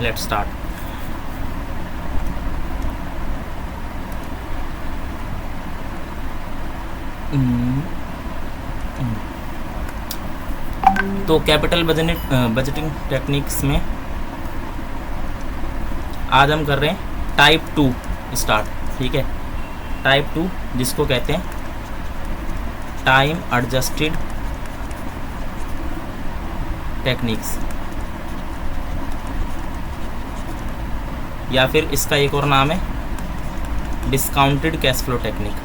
Let's start. तो capital budgeting techniques में आज हम कर रहे हैं टाइप 2 स्टार्ट। ठीक है, टाइप 2 जिसको कहते हैं टाइम एडजस्टेड टेक्निक्स, या फिर इसका एक और नाम है discounted cash flow technique.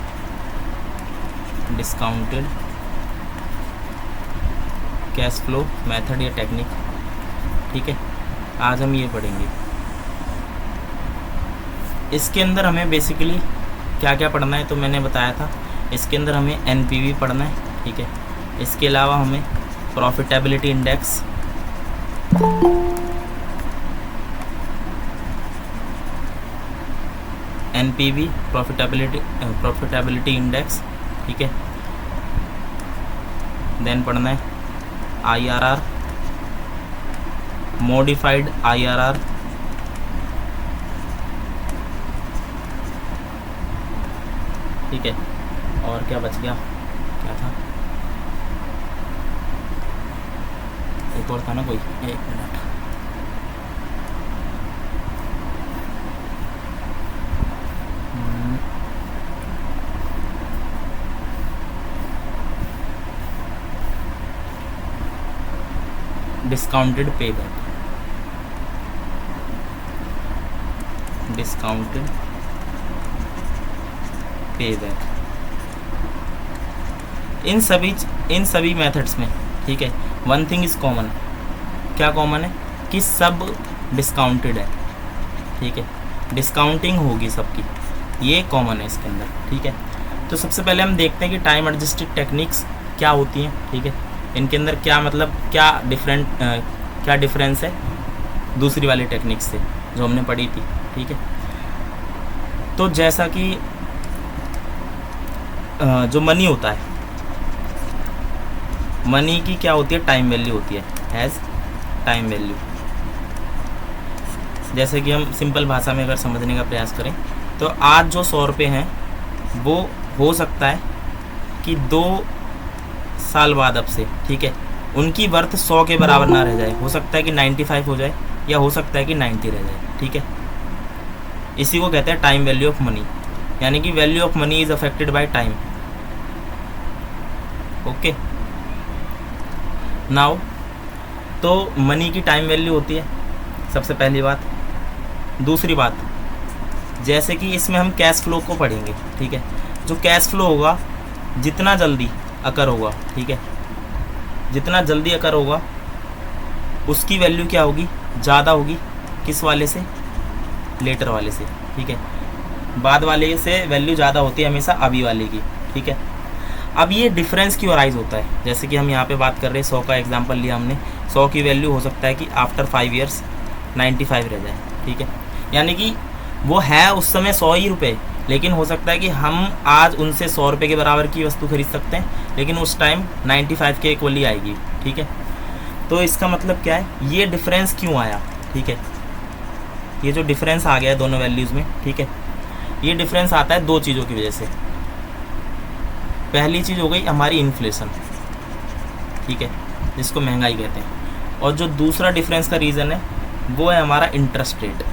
Discounted cash flow method या टेक्निक। ठीक है, आज हम ये पढ़ेंगे। इसके अंदर हमें बेसिकली क्या क्या पढ़ना है तो मैंने बताया था। इसके अंदर हमें एनपीवी पढ़ना है। ठीक है, इसके अलावा हमें profitability index, NPV profitability index. ठीक है, देन पढ़ना है आईआरआर, मॉडिफाइड आईआरआर, ठीक है। और क्या बच गया, क्या था, एक और था ना कोई, एक मिनट। Discounted payback, discounted payback. इन सभी मेथड्स में, ठीक है, वन थिंग इज कॉमन। क्या कॉमन है कि सब डिस्काउंटेड है। ठीक है, डिस्काउंटिंग होगी सबकी, ये कॉमन है इसके अंदर। ठीक है, तो सबसे पहले हम देखते हैं कि टाइम एडजस्टेड टेक्निक्स क्या होती हैं। ठीक है, इनके अंदर क्या मतलब क्या डिफरेंस है दूसरी वाली टेक्निक से जो हमने पढ़ी थी। ठीक है, तो जैसा कि जो मनी होता है, मनी की क्या होती है, टाइम वैल्यू होती है, हैज़ टाइम वैल्यू। जैसे कि हम सिंपल भाषा में अगर समझने का प्रयास करें तो आज जो 100 रुपये हैं वो हो सकता है कि 2 साल बाद अब से, ठीक है, उनकी वर्थ 100 के बराबर ना रह जाए। हो सकता है कि 95 हो जाए, या हो सकता है कि 90 रह जाए। ठीक है, इसी को कहते हैं टाइम वैल्यू ऑफ मनी, यानी कि value of money is affected by time. Okay, now तो मनी की टाइम वैल्यू होती है सबसे पहली बात। दूसरी बात, जैसे कि इसमें हम कैश फ्लो को पढ़ेंगे। ठीक है, जो कैश फ्लो होगा जितना जल्दी अकर होगा, ठीक है, जितना जल्दी अकर होगा उसकी वैल्यू क्या होगी, ज़्यादा होगी। किस वाले से, लेटर वाले से। ठीक है, बाद वाले से वैल्यू ज़्यादा होती है हमेशा अभी वाले की। ठीक है, अब ये डिफरेंस क्यों अराइज होता है, जैसे कि हम यहाँ पे बात कर रहे हैं 100 का एग्जांपल लिया हमने। 100 की वैल्यू हो सकता है कि आफ्टर 5 ईयर्स 95 रह जाए। ठीक है, यानी कि वो है उस समय 100 ही रुपये, लेकिन हो सकता है कि हम आज उनसे 100 रुपये के बराबर की वस्तु खरीद सकते हैं, लेकिन उस टाइम 95 के इक्वली आएगी। ठीक है, तो इसका मतलब क्या है, ये डिफरेंस क्यों आया। ठीक है, ये जो डिफरेंस आ गया है दोनों वैल्यूज़ में, ठीक है, ये डिफरेंस आता है 2 चीज़ों की वजह से। पहली चीज़ हो गई हमारी इन्फ्लेशन, ठीक है, जिसको महंगाई कहते हैं। और जो दूसरा डिफरेंस का रीज़न है वो है हमारा इंटरेस्ट रेट।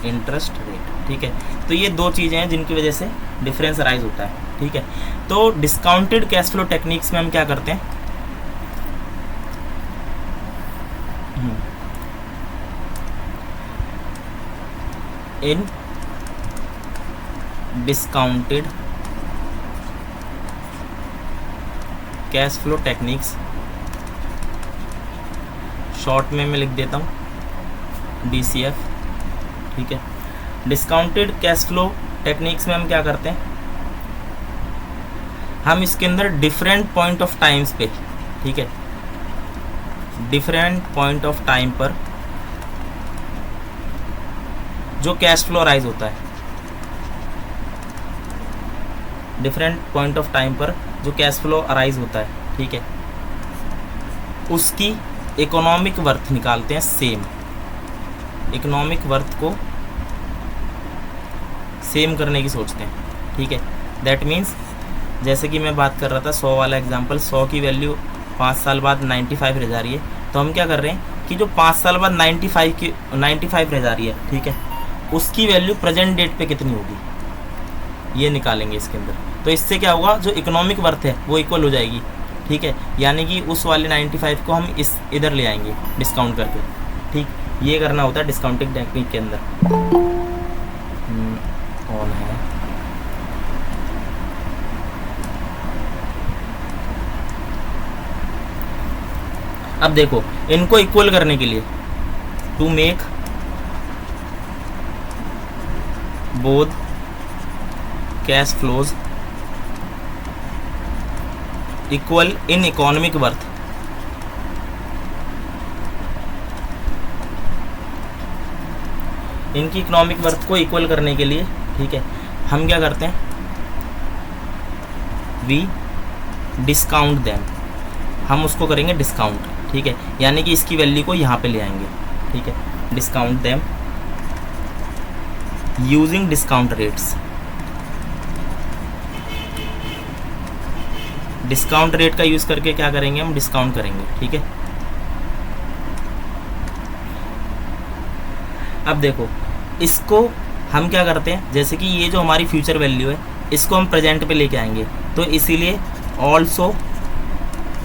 इंटरेस्ट रेट, ठीक है, तो ये 2 चीज़ें हैं जिनकी वजह से डिफरेंस अराइज होता है। ठीक है, तो डिस्काउंटेड कैश फ्लो टेक्निक्स में हम क्या करते हैं, इन discounted cash flow techniques, short में मैं लिख देता हूँ DCF। ठीक है, डिस्काउंटेड कैश फ्लो टेक्निक्स में हम क्या करते हैं, हम इसके अंदर डिफरेंट पॉइंट ऑफ टाइम्स पे, ठीक है, डिफरेंट पॉइंट ऑफ टाइम पर जो कैश फ्लो राइज होता है, डिफरेंट पॉइंट ऑफ टाइम पर जो कैश फ्लो अराइज होता है, ठीक है, उसकी इकोनॉमिक वर्थ निकालते हैं सेम, इकोनॉमिक वर्थ को सेम करने की सोचते हैं, ठीक है। दैट मीन्स जैसे कि मैं बात कर रहा था 100 वाला एग्जांपल, 100 की वैल्यू 5 साल बाद 95 रह जा रही है, तो हम क्या कर रहे हैं कि जो 5 साल बाद 95 रह जा रही है, ठीक है, उसकी वैल्यू प्रेजेंट डेट पे कितनी होगी ये निकालेंगे इसके अंदर। तो इससे क्या होगा, जो इकोनॉमिक वर्थ है वो इक्वल हो जाएगी, ठीक है, यानी कि उस वाले 95 को हम इस इधर ले आएंगे डिस्काउंट करके, ठीक। ये करना होता है डिस्काउंटिंग टेक्निक के अंदर। ऑन है, अब देखो इनको इक्वल करने के लिए to make both cash flows equal in economic worth, इनकी इकोनॉमिक वर्थ को इक्वल करने के लिए, ठीक है, हम क्या करते हैं, वी डिस्काउंट देम, हम उसको करेंगे डिस्काउंट, ठीक है, यानी कि इसकी वैल्यू को यहाँ पे ले आएंगे, ठीक है, discount them using discount rates. Discount rate का यूज़ करके क्या करेंगे, हम डिस्काउंट करेंगे, ठीक है। अब देखो इसको हम क्या करते हैं, जैसे कि ये जो हमारी फ्यूचर वैल्यू है इसको हम प्रेजेंट पे लेके आएंगे, तो इसीलिए ऑल्सो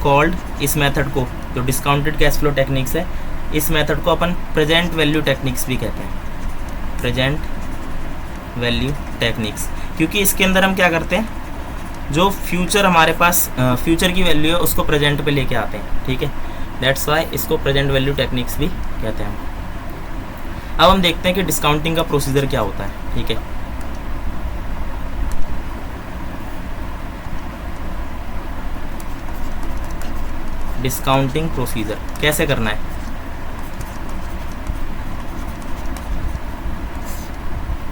कॉल्ड, इस मेथड को जो डिस्काउंटेड कैश फ्लो टेक्निक्स है, इस मेथड को अपन प्रेजेंट वैल्यू टेक्निक्स भी कहते हैं, प्रेजेंट वैल्यू टेक्निक्स, क्योंकि इसके अंदर हम क्या करते हैं, जो फ्यूचर हमारे पास फ्यूचर की वैल्यू है उसको प्रेजेंट पे लेके आते हैं, ठीक है। दैट्स वाई इसको प्रेजेंट वैल्यू टेक्निक्स भी कहते हैं। अब हम देखते हैं कि डिस्काउंटिंग का प्रोसीजर क्या होता है, ठीक है। डिस्काउंटिंग प्रोसीजर कैसे करना है,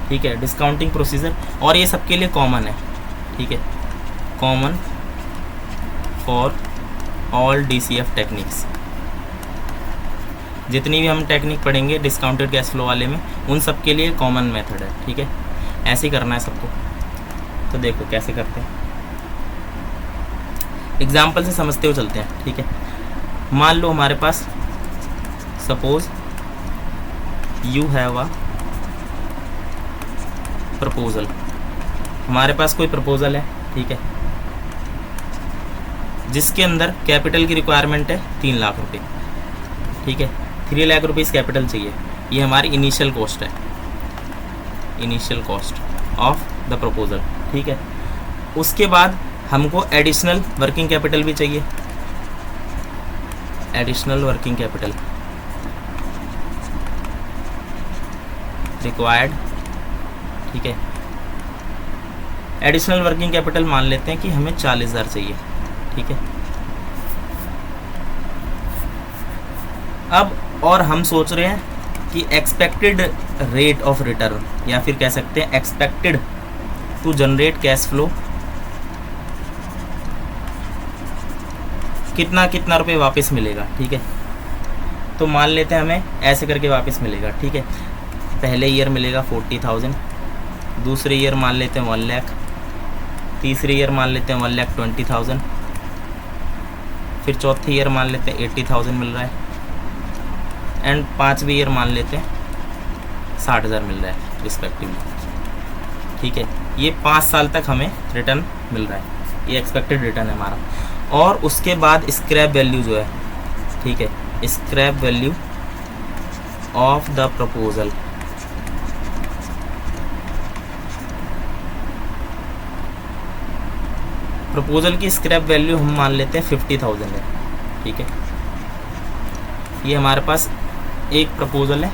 ठीक है, डिस्काउंटिंग प्रोसीजर, और ये सबके लिए कॉमन है, ठीक है, common for all DCF techniques. जितनी भी हम टेक्निक पढ़ेंगे डिस्काउंटेड कैश फ्लो वाले में, उन सब के लिए कॉमन मेथड है, ठीक है, ऐसे ही करना है सबको। तो देखो कैसे करते हैं, एग्जाम्पल से समझते हुए चलते हैं, ठीक है। मान लो हमारे पास, suppose you have a proposal, हमारे पास कोई प्रपोजल है, ठीक है, जिसके अंदर कैपिटल की रिक्वायरमेंट है 3 लाख रुपए, ठीक है, 3 लाख रुपीज़ कैपिटल चाहिए, ये हमारी इनिशियल कॉस्ट है, initial cost of the proposal, ठीक है। उसके बाद हमको एडिशनल वर्किंग कैपिटल भी चाहिए, एडिशनल वर्किंग कैपिटल रिक्वायर्ड, ठीक है। एडिशनल वर्किंग कैपिटल मान लेते हैं कि हमें 40,000 चाहिए, ठीक है। अब और हम सोच रहे हैं कि एक्सपेक्टेड रेट ऑफ रिटर्न, या फिर कह सकते हैं expected to generate cash flow कितना कितना रुपए वापस मिलेगा, ठीक है। तो मान लेते हैं हमें ऐसे करके वापस मिलेगा, ठीक है। पहले ईयर मिलेगा 40,000, दूसरे ईयर मान लेते हैं 1 लाख, तीसरे ईयर मान लेते हैं 1,20,000, फिर चौथे ईयर मान लेते हैं 80,000 मिल रहा है, एंड 5वें ईयर मान लेते हैं 60,000 मिल रहा है रिस्पेक्टिवली, ठीक है। ये 5 साल तक हमें रिटर्न मिल रहा है, ये एक्सपेक्टेड रिटर्न है हमारा। और उसके बाद स्क्रैप वैल्यू जो है, ठीक है, scrap value of the proposal, proposal की स्क्रैप वैल्यू हम मान लेते हैं 50,000 है, ठीक है। ये हमारे पास एक प्रपोजल है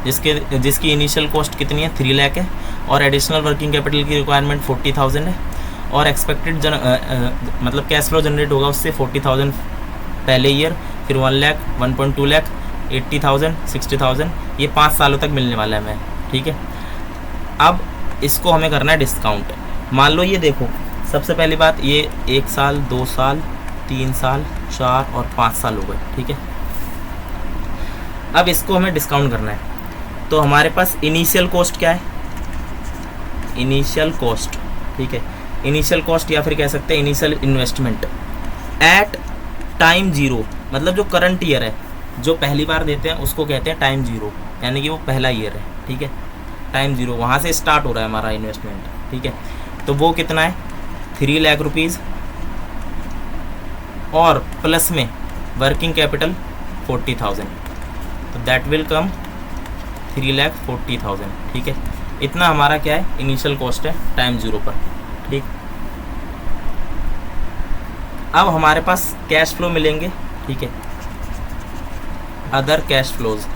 जिसकी इनिशियल कॉस्ट कितनी है, 3 लाख है, और एडिशनल वर्किंग कैपिटल की रिक्वायरमेंट 40,000 है, और एक्सपेक्टेड मतलब कैश फ्लो जनरेट होगा उससे 40,000 पहले ईयर, फिर 1 लाख, 1.2 लाख, 80,000, 60,000, ये 5 सालों तक मिलने वाला है हमें, ठीक है। अब इसको हमें करना है डिस्काउंट। मान लो ये देखो, सबसे पहली बात ये 1 साल, 2 साल, 3 साल, 4 और 5 साल हो गए, ठीक है। अब इसको हमें डिस्काउंट करना है, तो हमारे पास इनिशियल कॉस्ट क्या है, इनिशियल कॉस्ट, ठीक है, इनिशियल कॉस्ट या फिर कह सकते हैं initial investment at time zero, मतलब जो करंट ईयर है, जो पहली बार देते हैं उसको कहते हैं टाइम जीरो, यानी कि वो पहला ईयर है, ठीक है, टाइम जीरो, वहाँ से स्टार्ट हो रहा है हमारा इन्वेस्टमेंट, ठीक है। तो वो कितना है 3 लाख रुपीज़, और प्लस में वर्किंग कैपिटल 40,000, तो दैट विल कम 3,40,000, ठीक है। इतना हमारा क्या है इनिशियल कॉस्ट है टाइम जीरो पर, ठीक। अब हमारे पास कैश फ्लो मिलेंगे, ठीक है, other cash flows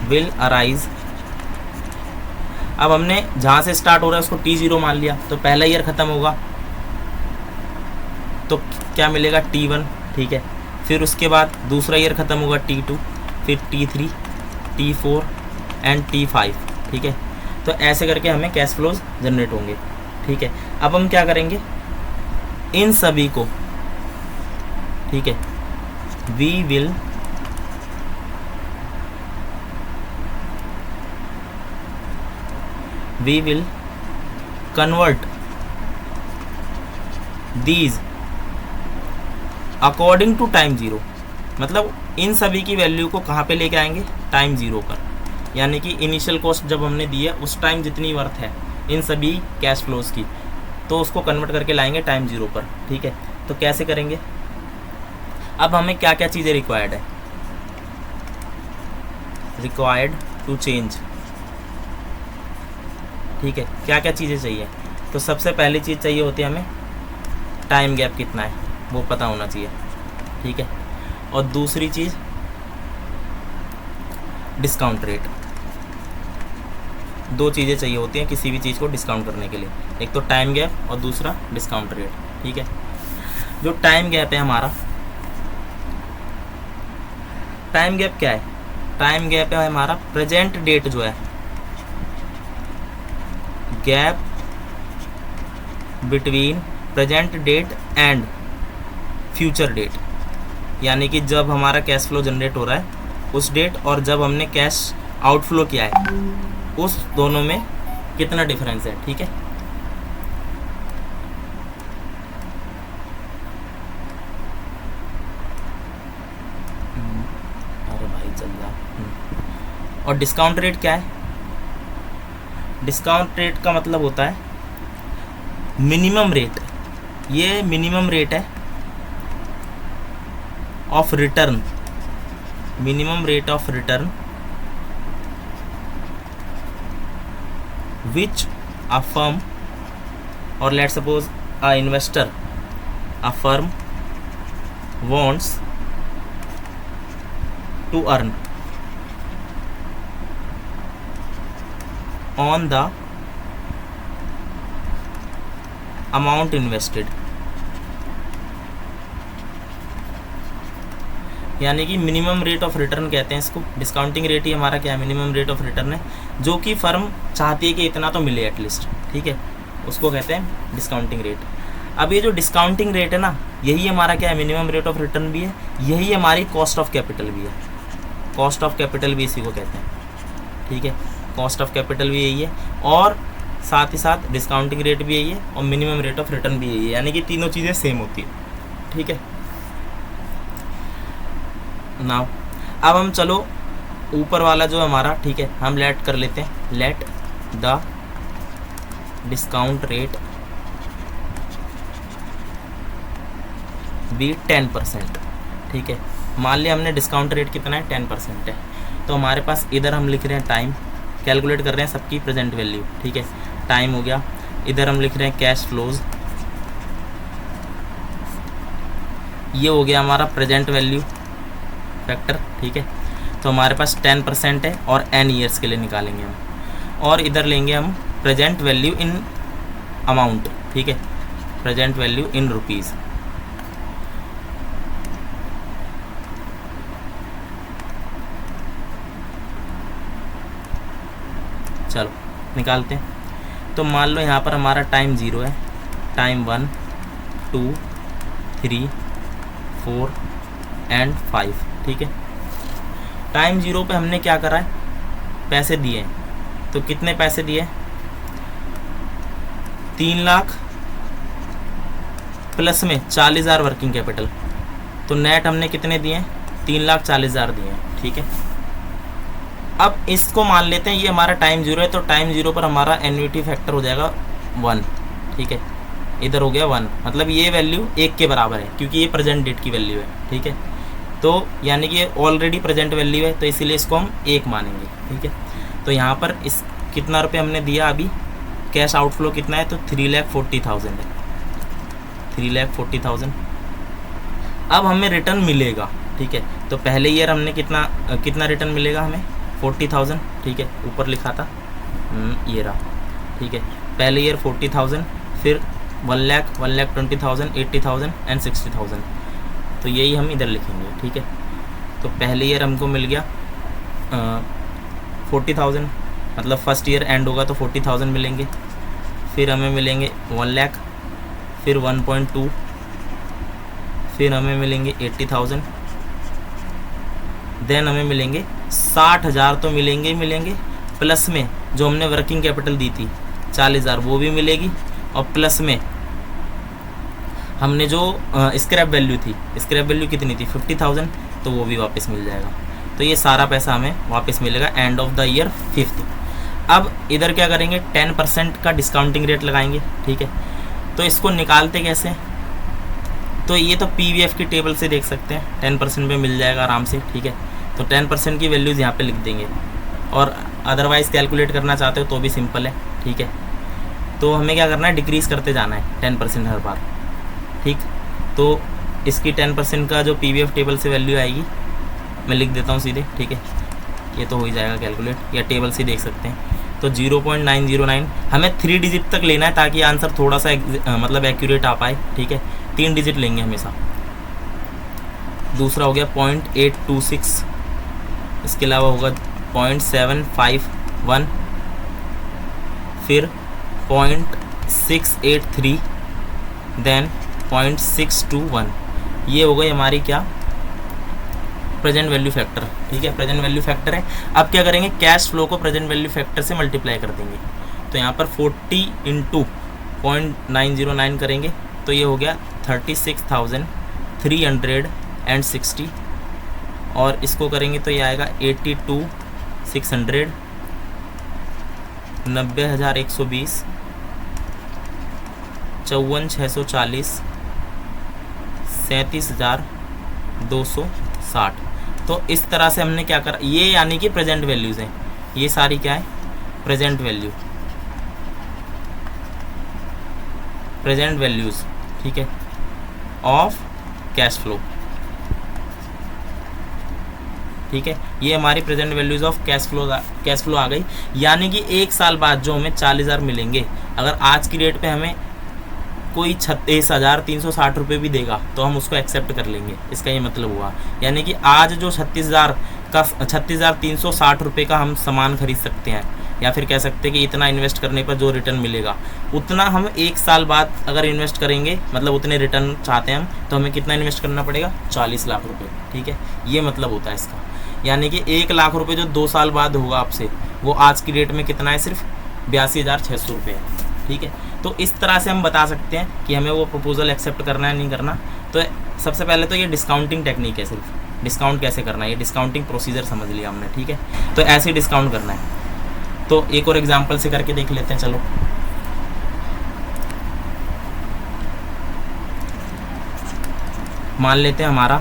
will arise. अब हमने जहाँ से स्टार्ट हो रहा है उसको T0 मान लिया, तो पहला ईयर ख़त्म होगा तो क्या मिलेगा T1, ठीक है। फिर उसके बाद दूसरा ईयर ख़त्म होगा T2, फिर T3, T4 एंड T5, ठीक है। तो ऐसे करके हमें कैश फ्लोज जनरेट होंगे, ठीक है। अब हम क्या करेंगे, इन सभी को, ठीक है, we will convert these according to time zero, मतलब इन सभी की वैल्यू को कहाँ पे लेके आएंगे, टाइम जीरो पर, यानी कि इनिशियल कॉस्ट जब हमने दी है उस टाइम जितनी वर्थ है इन सभी कैश फ्लोज की, तो उसको कन्वर्ट करके लाएंगे टाइम जीरो पर, ठीक है। तो कैसे करेंगे, अब हमें क्या क्या चीज़ें रिक्वायर्ड है, रिक्वायर्ड टू चेंज, ठीक है, क्या क्या चीज़ें चाहिए। तो सबसे पहली चीज़ चाहिए होती है हमें टाइम गैप कितना है वो पता होना चाहिए, ठीक है। और दूसरी चीज़ डिस्काउंट रेट, दो चीज़ें चाहिए होती हैं किसी भी चीज़ को डिस्काउंट करने के लिए, एक तो टाइम गैप और दूसरा डिस्काउंट रेट, ठीक है। जो टाइम गैप है हमारा, टाइम गैप क्या है, टाइम गैप है हमारा प्रेजेंट डेट जो है, gap between present date and future date, यानी कि जब हमारा कैश फ्लो जनरेट हो रहा है उस डेट और जब हमने कैश आउटफ्लो किया है उस दोनों में कितना डिफरेंस है, ठीक है। अरे भाई चल जा। और डिस्काउंट रेट क्या है, डिस्काउंट रेट का मतलब होता है मिनिमम रेट, ये मिनिमम रेट है of return, minimum rate of return which a firm, or let's suppose a investor, a firm wants to earn on the amount invested, यानी कि मिनिमम रेट ऑफ रिटर्न कहते हैं इसको। Discounting rate ही हमारा क्या है, minimum rate of return है, जो कि फर्म चाहती है कि इतना तो मिले एटलीस्ट, ठीक है, उसको कहते हैं डिस्काउंटिंग रेट। अब ये जो डिस्काउंटिंग रेट है ना, यही हमारा क्या है, मिनिमम रेट ऑफ रिटर्न भी है, यही हमारी कॉस्ट ऑफ कैपिटल भी है, कॉस्ट ऑफ कैपिटल भी इसी को कहते हैं, ठीक है, कॉस्ट ऑफ कैपिटल भी यही है, और साथ ही साथ डिस्काउंटिंग रेट भी यही है, और मिनिमम रेट ऑफ रिटर्न भी यही है, यानी कि तीनों चीज़ें सेम होती है, ठीक है। नाउ अब हम चलो ऊपर वाला जो हमारा, ठीक है, हम लेट कर लेते हैं, let the discount rate be 10%, ठीक है। मान लिया हमने डिस्काउंट रेट कितना है 10% है, तो हमारे पास इधर हम लिख रहे हैं टाइम, कैलकुलेट कर रहे हैं सबकी प्रेजेंट वैल्यू, ठीक है, टाइम हो गया, इधर हम लिख रहे हैं कैश फ्लोज, ये हो गया हमारा प्रेजेंट वैल्यू फैक्टर, ठीक है। तो हमारे पास 10% है और n ईयर्स के लिए निकालेंगे हम, और इधर लेंगे हम प्रेजेंट वैल्यू इन अमाउंट, ठीक है, प्रेजेंट वैल्यू इन रुपीज़। चलो निकालते हैं। तो मान लो यहाँ पर हमारा टाइम 0 है, टाइम 1 2 3 4 एंड 5, ठीक है। टाइम 0 पे हमने क्या करा है, पैसे दिए हैं, तो कितने पैसे दिए, 3 लाख प्लस में 40,000 वर्किंग कैपिटल, तो नेट हमने कितने दिए, 3,40,000 दिए हैं, ठीक है। अब इसको मान लेते हैं ये हमारा टाइम 0 है, तो टाइम 0 पर हमारा एन्युटी फैक्टर हो जाएगा 1, ठीक है। इधर हो गया 1, मतलब ये वैल्यू 1 के बराबर है क्योंकि ये प्रेजेंट डेट की वैल्यू है, ठीक है। तो यानी कि ये ऑलरेडी प्रेजेंट वैल्यू है, तो इसीलिए इसको हम 1 मानेंगे, ठीक है। तो यहाँ पर इस कितना रुपये हमने दिया, अभी कैश आउटफ्लो कितना है, तो 3,40,000 है, 3,40,000। अब हमें रिटर्न मिलेगा, ठीक है। तो पहले ईयर हमने कितना रिटर्न मिलेगा हमें, 40,000, ठीक है, ऊपर लिखा था, ये रहा, ठीक है। पहले ईयर 40,000, फिर 1,20,000, 80,000 एंड 60,000, तो यही हम इधर लिखेंगे, ठीक है। तो पहले ईयर हमको मिल गया 40,000, मतलब फर्स्ट ईयर एंड होगा तो 40,000 मिलेंगे, फिर हमें मिलेंगे 1 लाख, फिर 1.2, फिर हमें मिलेंगे 80,000, देन हमें मिलेंगे 60,000, तो मिलेंगे ही मिलेंगे, प्लस में जो हमने वर्किंग कैपिटल दी थी 40,000 वो भी मिलेगी, और प्लस में हमने जो स्क्रैप वैल्यू थी, स्क्रैप वैल्यू कितनी थी 50,000, तो वो भी वापस मिल जाएगा। तो ये सारा पैसा हमें वापस मिलेगा end of the year 5th। अब इधर क्या करेंगे, 10% का डिस्काउंटिंग रेट लगाएंगे, ठीक है। तो इसको निकालते कैसे, तो ये तो पीवीएफ की टेबल से देख सकते हैं, 10% पे मिल जाएगा आराम से, ठीक है। तो 10% की वैल्यूज़ यहाँ पे लिख देंगे, और अदरवाइज़ कैलकुलेट करना चाहते हो तो भी सिंपल है, ठीक है। तो हमें क्या करना है, डिक्रीज़ करते जाना है 10% हर बार, ठीक। तो इसकी 10% का जो पीवीएफ टेबल से वैल्यू आएगी, मैं लिख देता हूँ सीधे, ठीक है। ये तो हो ही जाएगा कैलकुलेट, या टेबल से देख सकते हैं। तो 0.909 हमें 3 डिजिट तक लेना है ताकि आंसर थोड़ा सा मतलब एक्यूरेट आ पाए, ठीक है। 3 डिजिट लेंगे हमेशा। दूसरा हो गया 0.826, इसके अलावा होगा 0.751, फिर 0.683, देन 0.621। ये हो गई हमारी क्या, प्रेजेंट वैल्यू फैक्टर, ठीक है। प्रेजेंट वैल्यू फैक्टर है। अब क्या करेंगे, कैश फ्लो को प्रेजेंट वैल्यू फैक्टर से मल्टीप्लाई कर देंगे। तो यहाँ पर 40 × 0.909 करेंगे, तो ये हो गया 36,360, और इसको करेंगे तो ये आएगा 82,600, 90,120, 54,640, 37,260। तो इस तरह से हमने क्या करा, ये यानी कि प्रेजेंट वैल्यूज़ हैं, ये सारी क्या है, प्रेजेंट वैल्यू, प्रेजेंट वैल्यूज़, ठीक है, ऑफ कैश फ्लो, ठीक है। ये हमारी present values of cash flow आ गई। यानी कि 1 साल बाद जो हमें 40,000 मिलेंगे, अगर आज की डेट पे हमें कोई 36,360 रुपये भी देगा तो हम उसको एक्सेप्ट कर लेंगे, इसका ये मतलब हुआ। यानी कि आज जो 36,360 रुपये का हम सामान खरीद सकते हैं, या फिर कह सकते हैं कि इतना इन्वेस्ट करने पर जो रिटर्न मिलेगा, उतना हम 1 साल बाद अगर इन्वेस्ट करेंगे, मतलब उतने रिटर्न चाहते हैं हम, तो हमें कितना इन्वेस्ट करना पड़ेगा, 40 लाख रुपये, ठीक है। ये मतलब होता है इसका। यानी कि 1 लाख रुपये जो 2 साल बाद होगा आपसे, वो आज की डेट में कितना है, सिर्फ 82,600 रुपये है, ठीक है। तो इस तरह से हम बता सकते हैं कि हमें वो प्रपोजल एक्सेप्ट करना है नहीं करना। तो सबसे पहले तो ये डिस्काउंटिंग टेक्निक है, सिर्फ डिस्काउंट कैसे करना है, ये डिस्काउंटिंग प्रोसीजर समझ लिया हमने, ठीक है। तो ऐसे ही डिस्काउंट करना है। तो एक और एग्जांपल से करके देख लेते हैं, चलो। मान लेते हैं हमारा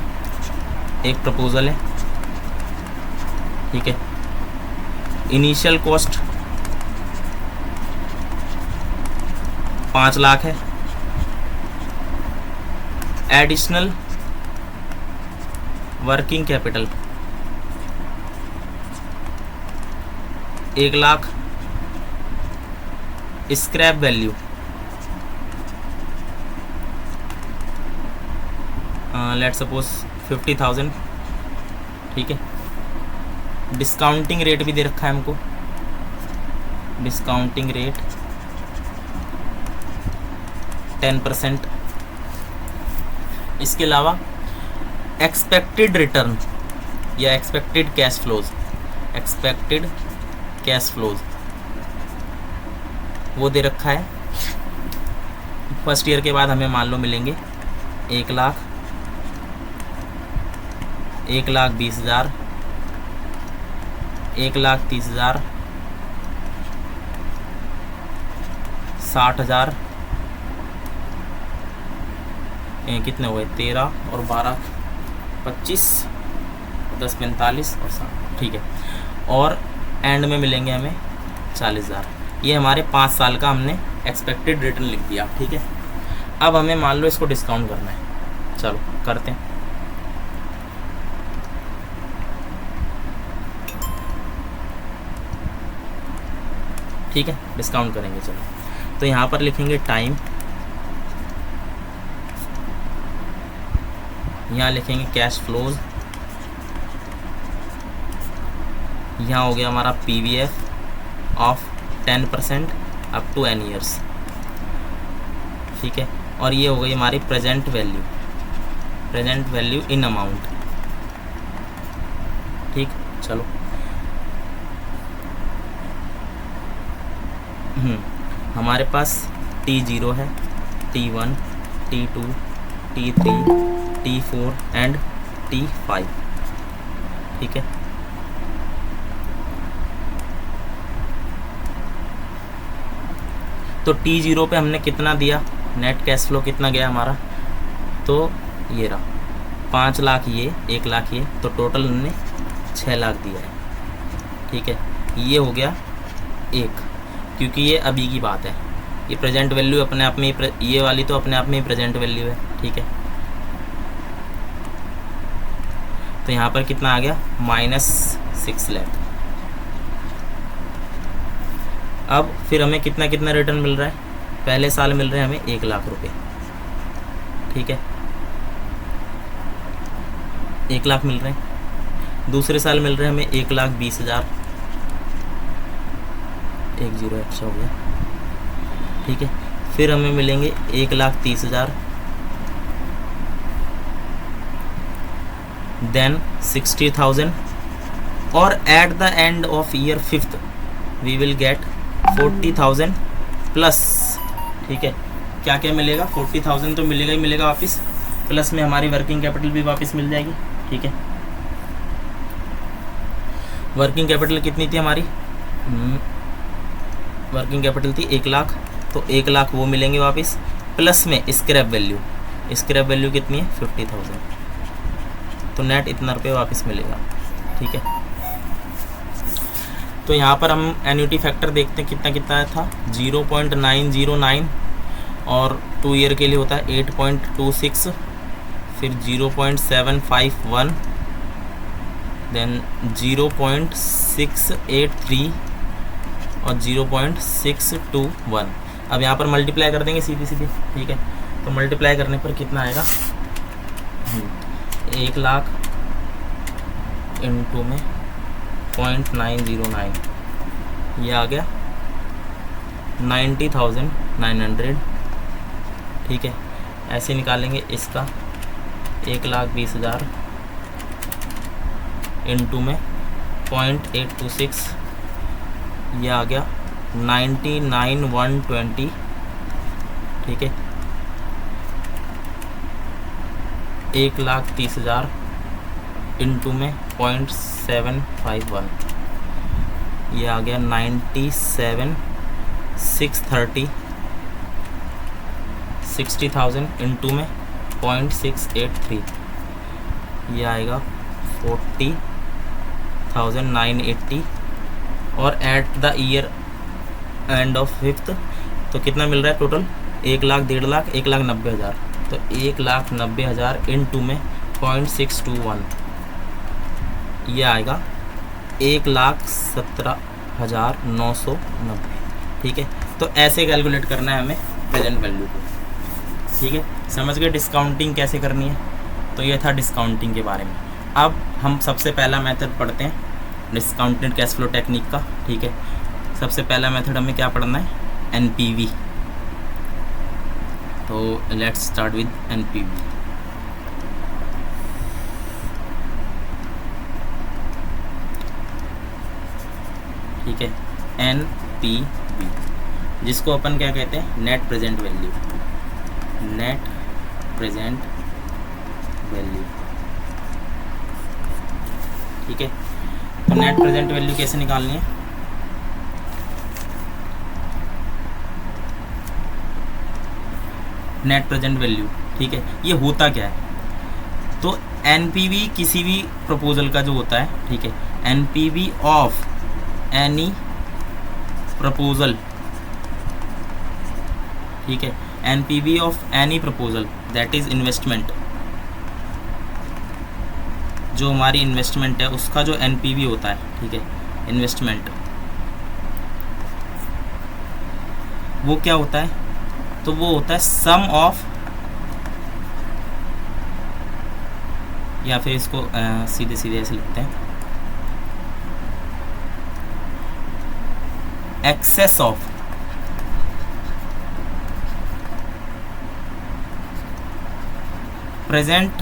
एक प्रपोजल है, ठीक है। इनिशियल कॉस्ट 5 लाख है, additional working capital 1 lakh, scrap value let suppose 50,000, ठीक है। डिस्काउंटिंग रेट भी दे रखा है हमको, डिस्काउंटिंग रेट 10%। इसके अलावा एक्सपेक्टेड रिटर्न या एक्सपेक्टेड कैश फ्लोज वो दे रखा है। फर्स्ट ईयर के बाद हमें मान लो मिलेंगे 1,20,000, 1,20,000, 1,30,000, 60,000, कितने हुए 13 और 12 25, 10 45 और 60, ठीक है। और एंड में मिलेंगे हमें 40,000। ये हमारे 5 साल का हमने एक्सपेक्टेड रिटर्न लिख दिया, ठीक है। अब हमें मान लो इसको डिस्काउंट करना है, चलो करते हैं। ठीक है, डिस्काउंट करेंगे, चलो। तो यहाँ पर लिखेंगे टाइम, यहाँ लिखेंगे कैश फ्लोज, यहाँ हो गया हमारा PVF of 10% up to n years, ठीक है। और ये हो गई हमारी प्रेजेंट वैल्यू इन अमाउंट, ठीक। चलो हमारे पास T0 है, T1, T2, T3, T4 and T5, ठीक है। तो T0 पे हमने कितना दिया, नेट कैश फ्लो कितना गया हमारा, तो ये रहा 5 लाख, ये 1 लाख, ये तो टोटल हमने 6 लाख दिया है, ठीक है। ये हो गया 1, क्योंकि ये अभी की बात है, ये प्रेजेंट वैल्यू अपने आप में ये वाली तो अपने आप में ही प्रेजेंट वैल्यू है, ठीक है। तो यहाँ पर कितना आ गया -6 लाख। अब फिर हमें कितना रिटर्न मिल रहा है, पहले साल मिल रहे हैं हमें 1 लाख रुपए, ठीक है, 1 लाख मिल रहे हैं। दूसरे साल मिल रहे हैं हमें 1,20,000, 1 0 एक्स्ट्रा हो गया, ठीक है। फिर हमें मिलेंगे 1,30,000, देन 60,000, और at the end of year 5th we will get 40,000 plus, ठीक है। क्या क्या मिलेगा, 40,000 तो मिलेगा ही मिलेगा वापस, प्लस में हमारी वर्किंग कैपिटल भी वापस मिल जाएगी, ठीक है। वर्किंग कैपिटल कितनी थी हमारी, वर्किंग कैपिटल थी 1 लाख, तो 1 लाख वो मिलेंगे वापस, प्लस में स्क्रैप वैल्यू कितनी है 50,000, तो नेट इतना रुपये वापस मिलेगा, ठीक है। तो यहाँ पर हम एन्युटी फैक्टर देखते हैं कितना था, 0.909, और 2 ईयर के लिए होता है 8.26, फिर 0.751, देन 0.683 और 0.621। अब यहाँ पर मल्टीप्लाई कर देंगे सीधी, ठीक है। तो मल्टीप्लाई करने पर कितना आएगा, 1 लाख इंटू में 0.909, ये आ गया 90,900, ठीक है। ऐसे निकालेंगे इसका 1,20,000 इंटू में 0.826, ये आ गया 99,120, ठीक है। 1,30,000 इंटू में 0.751, ये आ गया 97,630, 60,000 इंटू में 0.683, ये आएगा 40,980, और at the year end of 5th तो कितना मिल रहा है टोटल, 1 लाख, 1.5 लाख, 1,90,000, तो 1,90,000 इंटू में 0.621, ये आएगा 1,17,990, ठीक है। तो ऐसे कैलकुलेट करना है हमें प्रेजेंट वैल्यू को, ठीक है। समझ गए डिस्काउंटिंग कैसे करनी है, तो ये था डिस्काउंटिंग के बारे में। अब हम सबसे पहला मेथड पढ़ते हैं डिस्काउंटेड कैश फ्लो टेक्निक का, ठीक है। सबसे पहला मेथड हमें क्या पढ़ना है, NPV। तो लेट्स स्टार्ट विद NPV। ठीक है, NPV, जिसको अपन क्या कहते हैं, net present value, net present value. ठीक है, तो नेट प्रेजेंट वैल्यू कैसे निकालनी है, नेट प्रेजेंट वैल्यू। ठीक है, ये होता क्या है, तो एनपीवी किसी भी प्रपोजल का जो होता है, ठीक है, एनपीवी ऑफ एनी प्रपोजल, ठीक है, NPV of any proposal that is investment, जो हमारी इन्वेस्टमेंट है उसका जो एनपीवी होता है, ठीक है, इन्वेस्टमेंट, वो क्या होता है, तो वो होता है सम ऑफ, या फिर इसको सीधे सीधे ऐसे लिखते हैं, excess of present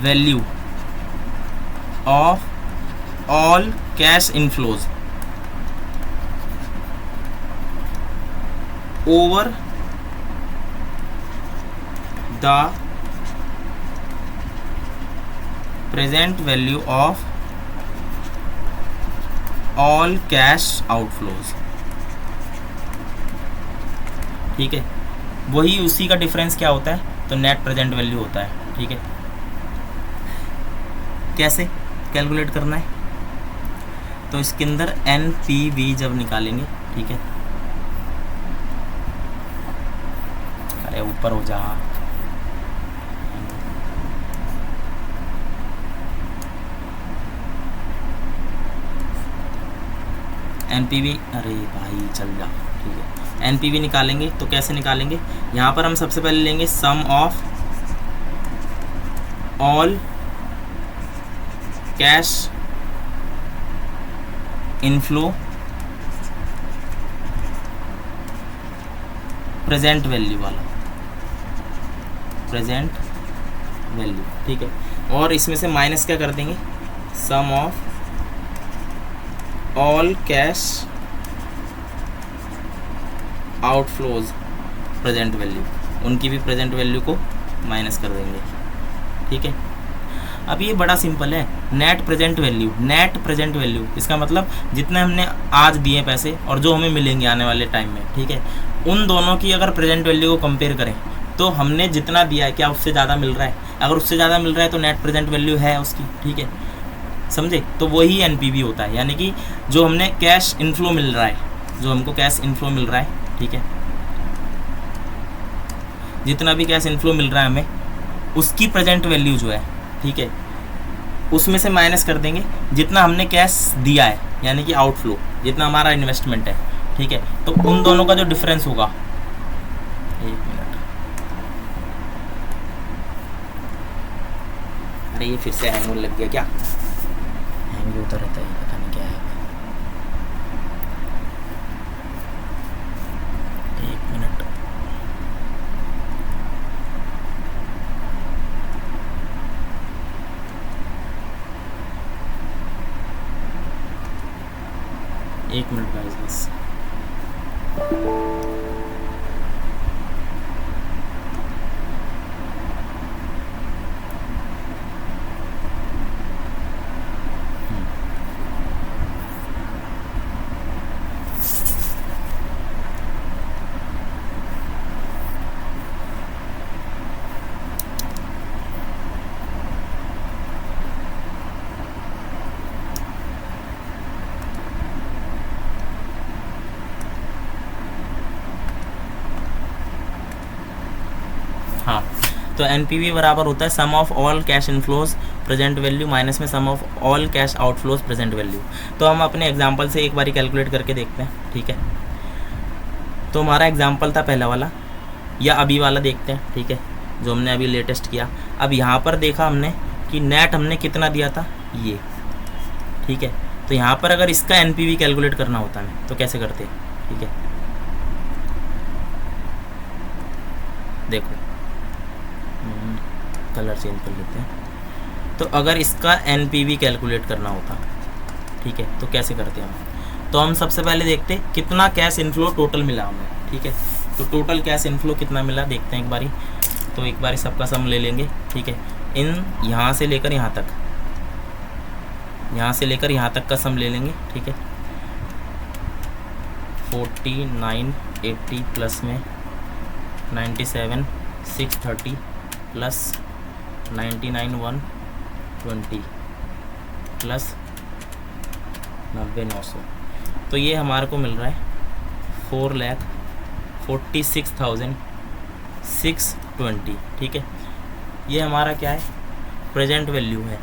value of all cash inflows over the present value of all cash outflows. ठीक है, वही उसी का डिफरेंस क्या होता है, तो नेट प्रेजेंट वैल्यू होता है। ठीक है, कैसे कैलकुलेट करना है, तो इसके अंदर एनपीवी जब निकालेंगे, ठीक है, अरे ऊपर हो जा, एनपीवी, अरे भाई चल जा। ठीक है, एनपीवी निकालेंगे तो कैसे निकालेंगे, यहाँ पर हम सबसे पहले लेंगे sum of all cash inflow present value वाला, प्रेजेंट वैल्यू। ठीक है, और इसमें से माइनस क्या कर देंगे, sum of all cash outflows present value, उनकी भी प्रेजेंट वैल्यू को माइनस कर देंगे। ठीक है, अब ये बड़ा सिंपल है, net present value, net present value इसका मतलब जितने हमने आज दिए पैसे और जो हमें मिलेंगे आने वाले टाइम में, ठीक है, उन दोनों की अगर प्रेजेंट वैल्यू को कंपेयर करें तो हमने जितना दिया है क्या उससे ज़्यादा मिल रहा है, अगर उससे ज़्यादा मिल रहा है तो नेट प्रेजेंट वैल्यू है उसकी। ठीक है, समझे, तो वही एनपीवी होता है, यानी कि जो हमने कैश इनफ्लो मिल रहा है, जो हमको कैश इनफ्लो मिल रहा है, ठीक है, जितना भी कैश इनफ्लो मिल रहा है हमें, उसकी प्रेजेंट वैल्यू जो है, ठीक है, उसमें से माइनस कर देंगे जितना हमने कैश दिया है, यानी कि आउटफ्लो जितना हमारा इन्वेस्टमेंट है। ठीक है, तो उन दोनों का जो डिफरेंस होगा, एक मिनट, अरे ये फिर से हैंग होने लग गया क्या, हैंग होता रहता है, पता नहीं क्या है। एक मिनट, एक मिनट गाइस बस। हाँ, तो एनपीवी बराबर होता है sum of all cash inflows present value minus में sum of all cash outflows present value. तो हम अपने एग्जांपल से एक बारी कैलकुलेट करके देखते हैं। ठीक है, तो हमारा एग्जांपल था पहला वाला, या अभी वाला देखते हैं। ठीक है, जो हमने अभी लेटेस्ट किया। अब यहाँ पर देखा हमने कि नेट हमने कितना दिया था, ये। ठीक है, तो यहाँ पर अगर इसका एनपीवी कैलकुलेट करना होता है तो कैसे करते। ठीक है, देखो कलर चेंज कर लेते हैं। तो अगर इसका एनपीवी कैलकुलेट करना होता, ठीक है। तो कैसे करते हैं हम, तो हम सबसे पहले देखते हैं कितना कैश इनफ्लो टोटल मिला हमें, ठीक है। तो टोटल कैश इनफ्लो कितना मिला देखते हैं एक बारी। तो एक बारी सबका सम ले लेंगे, ठीक है। इन यहाँ से लेकर यहाँ तक, यहाँ से लेकर यहाँ तक का सम ले लेंगे, ठीक है। 4980 प्लस में 97 630 प्लस 99 120 प्लस 90 900, तो ये हमारे को मिल रहा है 4,46,620, ठीक है। ये हमारा क्या है, प्रेजेंट वैल्यू है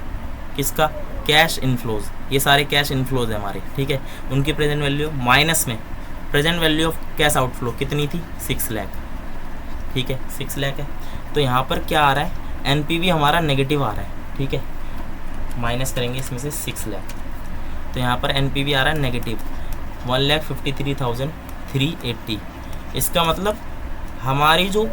किसका, कैश इनफ्लोज। ये सारे कैश इनफ्लोज है हमारे, ठीक है। उनकी प्रेजेंट वैल्यू माइनस में present value of cash outflow कितनी थी, 6 लाख, ठीक है। 6 लाख है। तो यहाँ पर क्या आ रहा है, एनपीवी हमारा नेगेटिव आ रहा है, ठीक है। माइनस करेंगे इसमें से 6 लाख, तो यहाँ पर एनपीवी आ रहा है नेगेटिव 1,53,380। इसका मतलब हमारी जो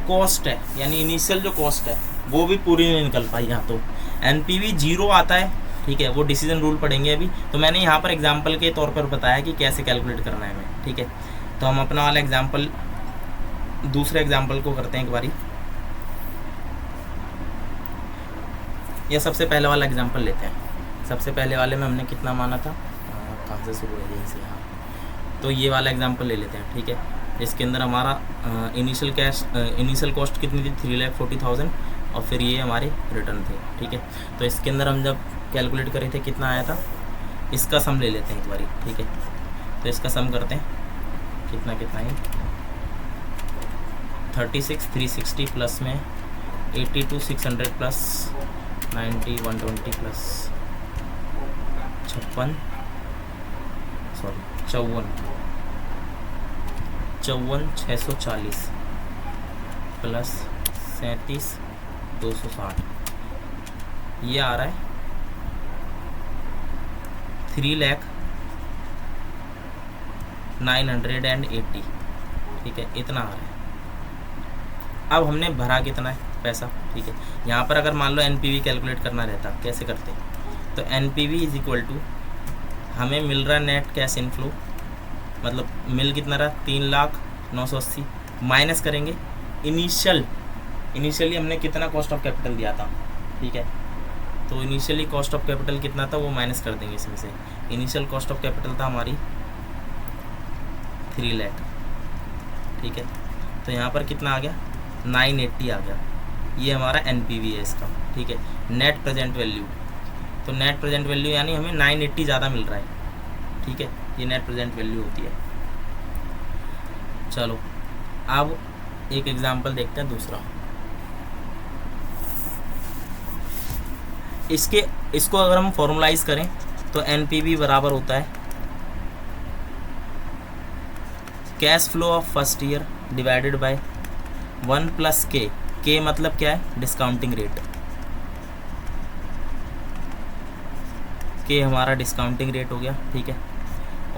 कॉस्ट है, यानी इनिशियल जो कॉस्ट है वो भी पूरी नहीं निकल पाई। यहाँ तो एनपीवी 0 आता है, ठीक है। वो डिसीजन रूल पढ़ेंगे अभी। तो मैंने यहाँ पर एग्जांपल के तौर पर बताया कि कैसे कैलकुलेट करना है हमें, ठीक है। तो हम अपना वाला एग्जांपल, दूसरे एग्जांपल को करते हैं एक बारी। या सबसे पहले वाला एग्जांपल लेते हैं। सबसे पहले वाले में हमने कितना माना था, कहाँ से शुरू है, यहीं से, हाँ। तो ये वाला एग्जांपल ले लेते हैं, ठीक है। इसके अंदर हमारा इनिशियल कॉस्ट कितनी थी, 3,40,000, और फिर ये हमारे रिटर्न थे, ठीक है। तो इसके अंदर हम जब कैलकुलेट करे थे कितना आया था, इसका सम ले लेते हैं एक बारी, ठीक है। तो इसका सम करते हैं, कितना कितना है, 36,360 प्लस में 82,600 प्लस 90,120 प्लस 54,640 प्लस 37,260, ये आ रहा है 3,09,80, ठीक है। इतना आ रहा है। अब हमने भरा कितना है पैसा, ठीक है। यहाँ पर अगर मान लो एनपीवी कैलकुलेट करना रहता, कैसे करते, तो एनपीवी इज इक्वल टू, हमें मिल रहा नेट कैश इनफ्लो, मतलब मिल कितना रहा, 3,09,80, माइनस करेंगे इनिशियली हमने कितना कॉस्ट ऑफ कैपिटल दिया था, ठीक है। तो इनिशियली कॉस्ट ऑफ कैपिटल कितना था वो माइनस कर देंगे इसमें से। इनिशियल कॉस्ट ऑफ कैपिटल था हमारी 3 लाख, ठीक है। तो यहाँ पर कितना आ गया, 980 आ गया। ये हमारा एनपीवी है इसका, ठीक है। नेट प्रेजेंट वैल्यू, तो नेट प्रेजेंट वैल्यू यानी हमें 980 ज़्यादा मिल रहा है, ठीक है। ये नेट प्रेजेंट वैल्यू होती है। चलो अब एक एग्जांपल देखते हैं दूसरा। इसको अगर हम फॉर्मुलाइज करें तो एनपीवी बराबर होता है cash flow of first year divided by 1 plus के मतलब क्या है, डिस्काउंटिंग रेट। के हमारा डिस्काउंटिंग रेट हो गया, ठीक है।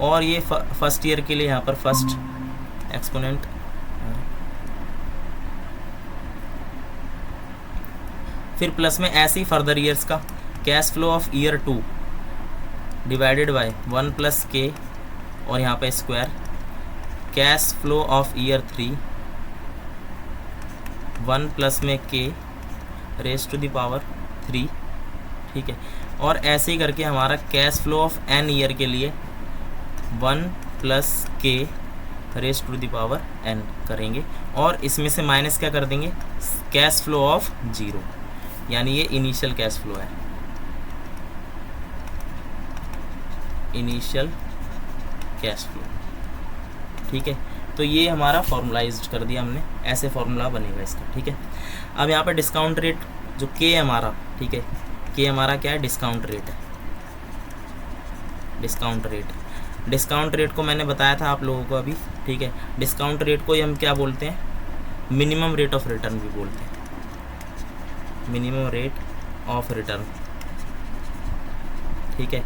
और ये फर्स्ट ईयर के लिए यहाँ पर फर्स्ट एक्सपोनेंट, फिर प्लस में ऐसे ही फर्दर ईयर्स का cash flow of year 2 divided by 1 plus के, और यहाँ पे square cash flow of year 3 1 plus में के रेज टू द पावर 3, ठीक है। और ऐसे ही करके हमारा cash flow of n year के लिए 1 प्लस के raise to the power n करेंगे, और इसमें से माइनस क्या कर देंगे, कैश फ्लो ऑफ 0, यानी ये इनिशियल कैश फ्लो है, इनिशियल कैश फ्लो, ठीक है। तो ये हमारा फॉर्मुलाइज्ड कर दिया हमने, ऐसे फॉर्मूला बनेगा इसका, ठीक है। अब यहाँ पर डिस्काउंट रेट जो के हमारा, ठीक है, के हमारा क्या है, डिस्काउंट रेट है। डिस्काउंट रेट को मैंने बताया था आप लोगों को अभी, ठीक है। डिस्काउंट रेट को ही हम क्या बोलते हैं, मिनिमम रेट ऑफ रिटर्न भी बोलते हैं, मिनिमम रेट ऑफ रिटर्न, ठीक है।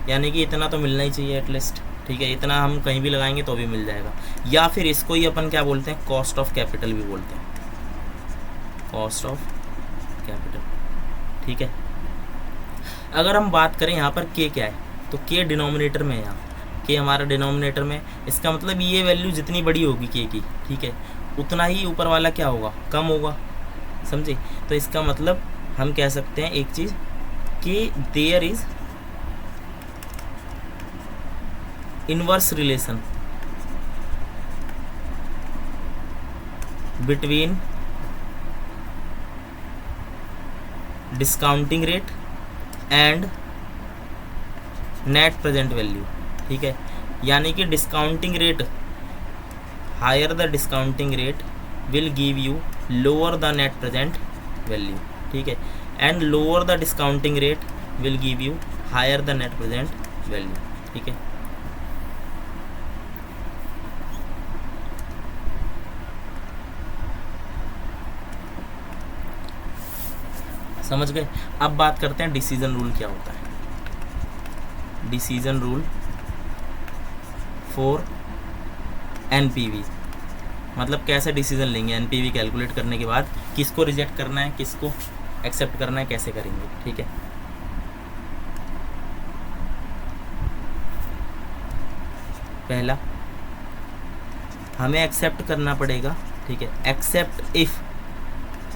यानी कि इतना तो मिलना ही चाहिए एटलीस्ट, ठीक है। इतना हम कहीं भी लगाएंगे तो भी मिल जाएगा। या फिर इसको ही अपन क्या बोलते हैं, कॉस्ट ऑफ कैपिटल भी बोलते हैं, कॉस्ट ऑफ कैपिटल, ठीक है। अगर हम बात करें यहाँ पर के क्या है, तो के डिनोमिनेटर में है, यहाँ के हमारा डिनोमिनेटर में, इसका मतलब ये वैल्यू जितनी बड़ी होगी के की, ठीक है, उतना ही ऊपर वाला क्या होगा, कम होगा, समझे। तो इसका मतलब हम कह सकते हैं एक चीज़ कि there is inverse relation between discounting rate and net present value, ठीक है। यानी कि discounting rate, higher the discounting rate will give you lower the net present value, ठीक है, and lower the discounting rate will give you higher the net present value, ठीक है। समझ गए। अब बात करते हैं डिसीजन रूल क्या होता है। डिसीजन रूल फॉर एनपीवी, मतलब कैसे डिसीजन लेंगे एनपीवी कैलकुलेट करने के बाद, किसको रिजेक्ट करना है, किसको एक्सेप्ट करना है, कैसे करेंगे, ठीक है। पहला हमें एक्सेप्ट करना पड़ेगा, ठीक है, एक्सेप्ट इफ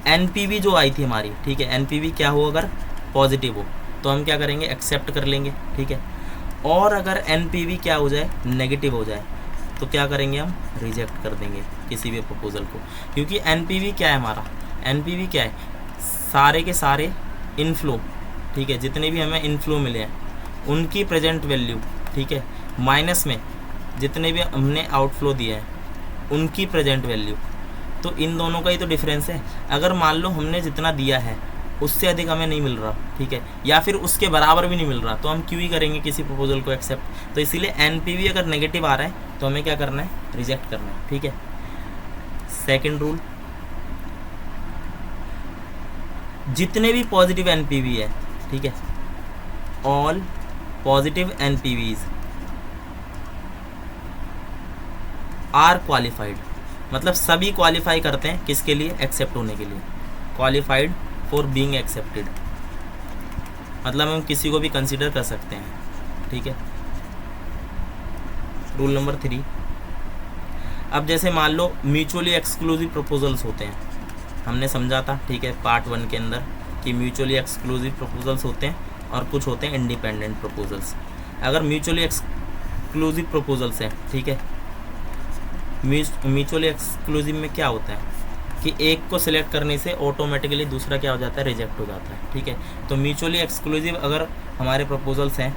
एनपीवी जो आई थी हमारी, ठीक है, एनपीवी क्या हो, अगर पॉजिटिव हो तो हम क्या करेंगे, एक्सेप्ट कर लेंगे, ठीक है। और अगर एनपीवी क्या हो जाए, नेगेटिव हो जाए, तो क्या करेंगे, हम रिजेक्ट कर देंगे किसी भी प्रपोजल को, क्योंकि एनपीवी क्या है हमारा, एनपीवी क्या है, सारे के सारे इनफ्लो, ठीक है, जितने भी हमें इनफ्लो मिले हैं उनकी प्रेजेंट वैल्यू, ठीक है, माइनस में जितने भी हमने आउटफ्लो दिए हैं उनकी प्रेजेंट वैल्यू, तो इन दोनों का ही तो डिफरेंस है। अगर मान लो हमने जितना दिया है उससे अधिक हमें नहीं मिल रहा, ठीक है, या फिर उसके बराबर भी नहीं मिल रहा, तो हम क्यों ही करेंगे किसी प्रपोजल को एक्सेप्ट। तो इसीलिए एनपीवी अगर नेगेटिव आ रहा है तो हमें क्या करना है, रिजेक्ट करना है, ठीक है। सेकंड रूल, जितने भी पॉजिटिव एनपीवी है, ठीक है, all positive NPVs are qualified, मतलब सभी क्वालिफाई करते हैं किसके लिए, एक्सेप्ट होने के लिए, क्वालिफाइड फॉर बीइंग एक्सेप्टेड, मतलब हम किसी को भी कंसिडर कर सकते हैं, ठीक है। रूल नंबर 3, अब जैसे मान लो म्यूचुअली एक्सक्लूसिव प्रपोजल्स होते हैं, हमने समझा था, ठीक है, पार्ट 1 के अंदर कि म्यूचुअली एक्सक्लूसिव प्रपोजल्स होते हैं और कुछ होते हैं इंडिपेंडेंट प्रपोजल्स। अगर म्यूचुअली एक्सक्लूसिव प्रपोजल्स हैं, ठीक है, म्यूचुअली एक्सक्लूसिव में क्या होता है कि एक को सिलेक्ट करने से ऑटोमेटिकली दूसरा क्या हो जाता है, रिजेक्ट हो जाता है, ठीक है। तो म्यूचुअली एक्सक्लूसिव अगर हमारे प्रपोजल्स हैं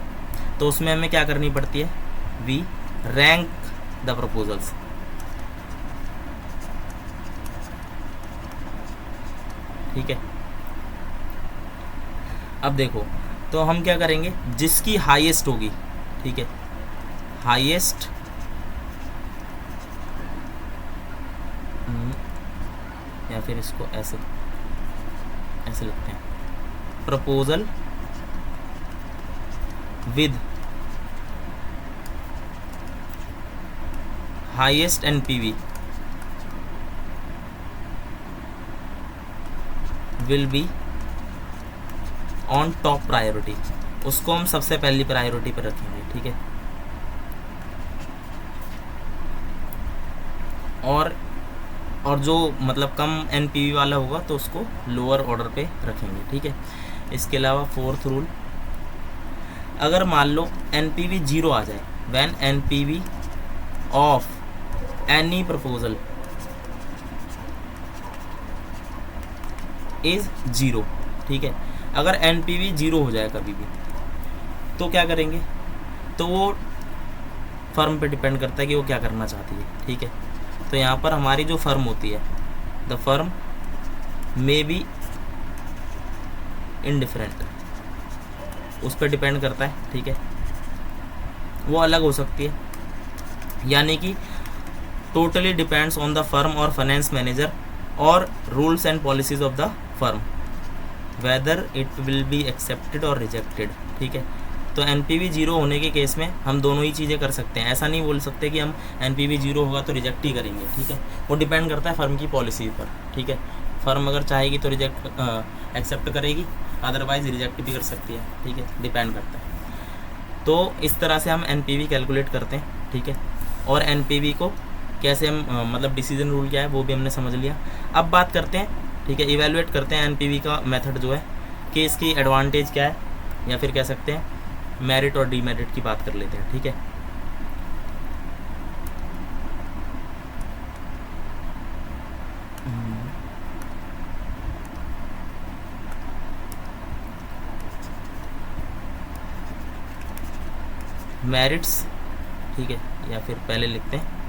तो उसमें हमें क्या करनी पड़ती है, वी रैंक द प्रपोजल्स, ठीक है। अब देखो, तो हम क्या करेंगे, जिसकी हाईएस्ट होगी, ठीक है, हाईएस्ट या फिर इसको ऐसे ऐसे लिखते हैं, proposal with highest NPV will be on top priority, उसको हम सबसे पहली प्रायोरिटी पर रखेंगे, ठीक है। और जो मतलब कम एनपीवी वाला होगा तो उसको लोअर ऑर्डर पे रखेंगे, ठीक है। इसके अलावा फोर्थ रूल, अगर मान लो एनपीवी 0 आ जाए, when NPV of any proposal is 0, ठीक है, अगर एनपीवी 0 हो जाए कभी भी तो क्या करेंगे, तो वो फर्म पे डिपेंड करता है कि वो क्या करना चाहती है, ठीक है। तो यहाँ पर हमारी जो फर्म होती है, the firm may be indifferent, उस पर डिपेंड करता है, ठीक है, वो अलग हो सकती है, यानी कि totally depends on the firm और फाइनेंस मैनेजर और rules and policies of the firm whether it will be accepted और रिजेक्टेड, ठीक है। तो एनपीवी 0 होने के केस में हम दोनों ही चीज़ें कर सकते हैं, ऐसा नहीं बोल सकते कि हम एनपीवी 0 होगा तो रिजेक्ट ही करेंगे, ठीक है। वो डिपेंड करता है फर्म की पॉलिसी पर, ठीक है। फर्म अगर चाहेगी तो एक्सेप्ट करेगी, अदरवाइज रिजेक्ट भी कर सकती है, ठीक है, डिपेंड करता है। तो इस तरह से हम एनपीवी कैलकुलेट करते हैं, ठीक है। और एनपीवी को कैसे हम मतलब डिसीजन रूल क्या है वो भी हमने समझ लिया। अब बात करते हैं, ठीक है, इवैल्यूएट करते हैं एनपीवी का मेथड जो है कि इसकी एडवांटेज क्या है, या फिर कह सकते हैं मेरिट और डीमेरिट की बात कर लेते हैं, ठीक है। मेरिट्स, ठीक है, या फिर पहले लिखते हैं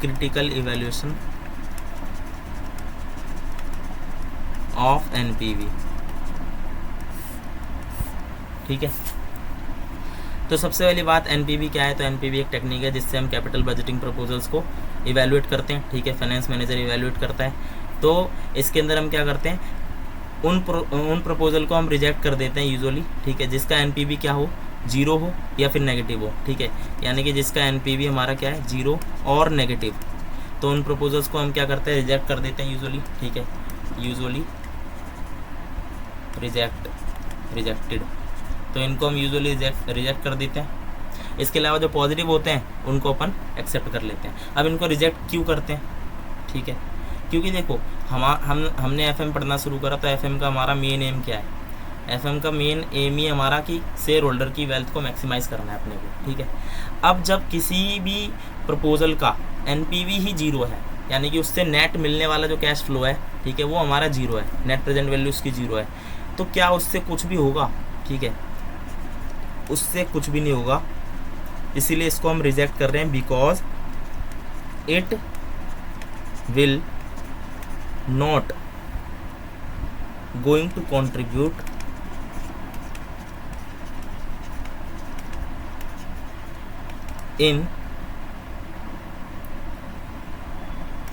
क्रिटिकल इवैल्यूएशन ऑफ एनपीवी, ठीक है। तो सबसे पहली बात एनपीवी क्या है, तो एनपीवी एक टेक्निक है जिससे हम कैपिटल बजटिंग प्रपोजल्स को इवैल्यूएट करते हैं, ठीक है। फाइनेंस मैनेजर इवैल्यूएट करता है। तो इसके अंदर हम क्या करते हैं, उन प्रपोजल को हम रिजेक्ट कर देते हैं यूजुअली, ठीक है, जिसका एनपीवी क्या हो, 0 हो या फिर नेगेटिव हो, ठीक है। यानी कि जिसका एनपीवी हमारा क्या है, 0 और नेगेटिव, तो उन प्रपोजल्स को हम क्या करते हैं, रिजेक्ट कर देते हैं यूजुअली, ठीक है, यूजुअली रिजेक्टेड, तो इनको हम यूजुअली रिजेक्ट कर देते हैं। इसके अलावा जो पॉजिटिव होते हैं उनको अपन एक्सेप्ट कर लेते हैं। अब इनको रिजेक्ट क्यों करते हैं, ठीक है, क्योंकि देखो हमने एफएम पढ़ना शुरू करा, तो एफएम का हमारा मेन एम क्या है, एफएम का मेन एम ही हमारा कि शेयर होल्डर की वेल्थ को मैक्सिमाइज़ करना है अपने को, ठीक है। अब जब किसी भी प्रपोजल का एनपीवी ही 0 है, यानी कि उससे नेट मिलने वाला जो कैश फ्लो है, ठीक है, वो हमारा 0 है, नेट प्रेजेंट वैल्यू उसकी 0 है, तो क्या उससे कुछ भी होगा, ठीक है, उससे कुछ भी नहीं होगा। इसीलिए इसको हम रिजेक्ट कर रहे हैं, because it will not going to contribute in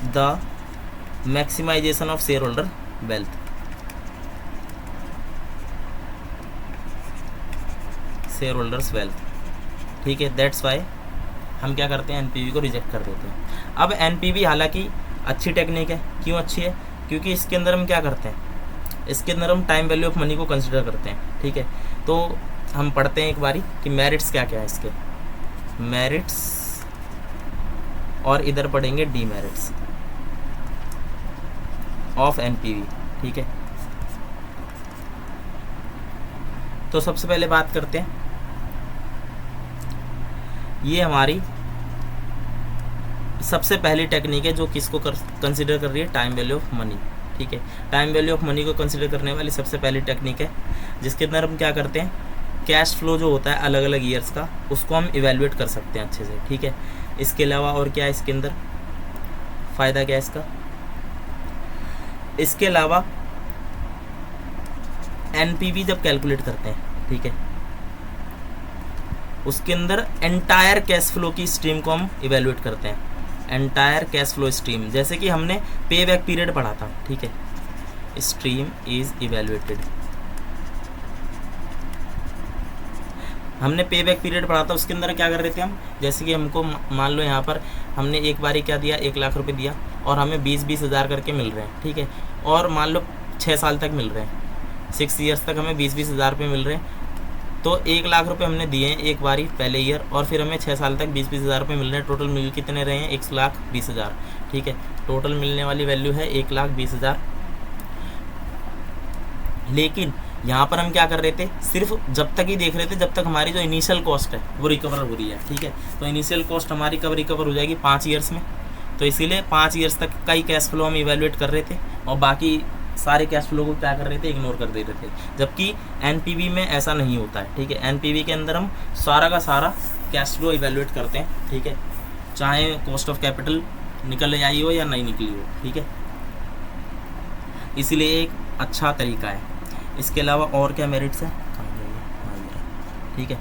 the maximization of share holder wealth, share holders wealth, ठीक है। दैट्स वाई हम क्या करते हैं, एनपीवी को रिजेक्ट कर देते हैं। अब एनपीवी हालांकि अच्छी टेक्निक है, क्यों अच्छी है, क्योंकि इसके अंदर हम क्या करते हैं, इसके अंदर हम टाइम वैल्यू ऑफ मनी को कंसिडर करते हैं, ठीक है। तो हम पढ़ते हैं एक बारी कि मेरिट्स क्या क्या है इसके, मेरिट्स, और इधर पढ़ेंगे डीमेरिट्स ऑफ एनपीवी, ठीक है। तो सबसे पहले बात करते हैं, ये हमारी सबसे पहली टेक्निक है जो किसको कंसिडर कर रही है, टाइम वैल्यू ऑफ मनी, ठीक है। टाइम वैल्यू ऑफ मनी को कंसिडर करने वाली सबसे पहली टेक्निक है, जिसके अंदर हम क्या करते हैं, कैश फ्लो जो होता है अलग अलग ईयर्स का, उसको हम इवेल्युएट कर सकते हैं अच्छे से, ठीक है। इसके अलावा और क्या है इसके अंदर, फ़ायदा क्या है इसका, इसके अलावा एनपीवी जब कैलकुलेट करते हैं, ठीक है, उसके अंदर एंटायर कैश फ्लो की स्ट्रीम को हम इवेल्युएट करते हैं, एंटायर कैश फ्लो स्ट्रीम, जैसे कि हमने पे बैक पीरियड पढ़ा था, ठीक है, स्ट्रीम इज इवेल्युएटेड, हमने पे बैक पीरियड पढ़ा था, उसके अंदर क्या कर रहे थे हम, जैसे कि हमको मान लो यहाँ पर हमने एक बारी क्या दिया, 1 लाख रुपए दिया और हमें 20-20 हज़ार करके मिल रहे हैं, ठीक है, और मान लो 6 साल तक मिल रहे हैं, 6 ईयर्स तक हमें 20-20 हज़ार रुपये मिल रहे हैं। तो 1 लाख रुपए हमने दिए हैं एक बारी पहले ईयर, और फिर हमें 6 साल तक 20-20 हज़ार रुपये मिल रहे हैं, टोटल मिल कितने रहे हैं, 1,20,000, ठीक है, टोटल मिलने वाली वैल्यू है 1,20,000। लेकिन यहाँ पर हम क्या कर रहे थे, सिर्फ जब तक ही देख रहे थे जब तक हमारी जो इनिशियल कॉस्ट है वो रिकवर हो रही है, ठीक है। तो इनिशियल कॉस्ट हमारी कब रिकवर हो जाएगी, 5 ईयर्स में, तो इसीलिए 5 ईयर्स तक का ही कैश फ्लो हम इवेल्युएट कर रहे थे, और बाकी सारे कैश फ्लो को क्या कर रहे थे, इग्नोर कर दे रहे थे। जबकि एनपीवी में ऐसा नहीं होता है, ठीक है, एनपीवी के अंदर हम सारा का सारा कैश फ्लो इवेल्युएट करते हैं, ठीक है, चाहे कॉस्ट ऑफ कैपिटल निकल आई हो या नहीं निकली हो, ठीक है, इसीलिए एक अच्छा तरीका है। इसके अलावा और क्या मेरिट्स हैं, ठीक है,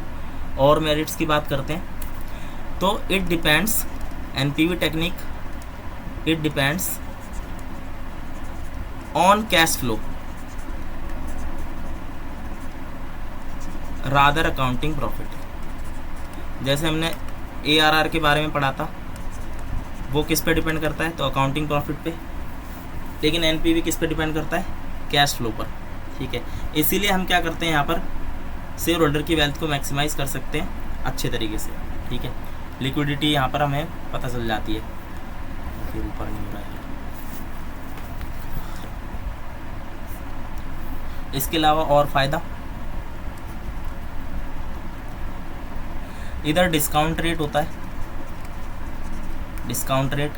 और मेरिट्स की बात करते हैं, तो it depends, NPV technique, it depends on cash flow rather accounting profit. जैसे हमने ARR के बारे में पढ़ा था, वो किस पे डिपेंड करता है, तो अकाउंटिंग प्रॉफिट पे। लेकिन एनपीवी किस पे डिपेंड करता है, कैश फ्लो पर, ठीक है। इसीलिए हम क्या करते हैं यहाँ पर शेयर होल्डर की वेल्थ को मैक्सिमाइज कर सकते हैं अच्छे तरीके से, ठीक है। लिक्विडिटी यहाँ पर हमें पता चल जाती है, फिर ऊपर नहीं हो रहा है। इसके अलावा और फ़ायदा, इधर डिस्काउंट रेट होता है, डिस्काउंट रेट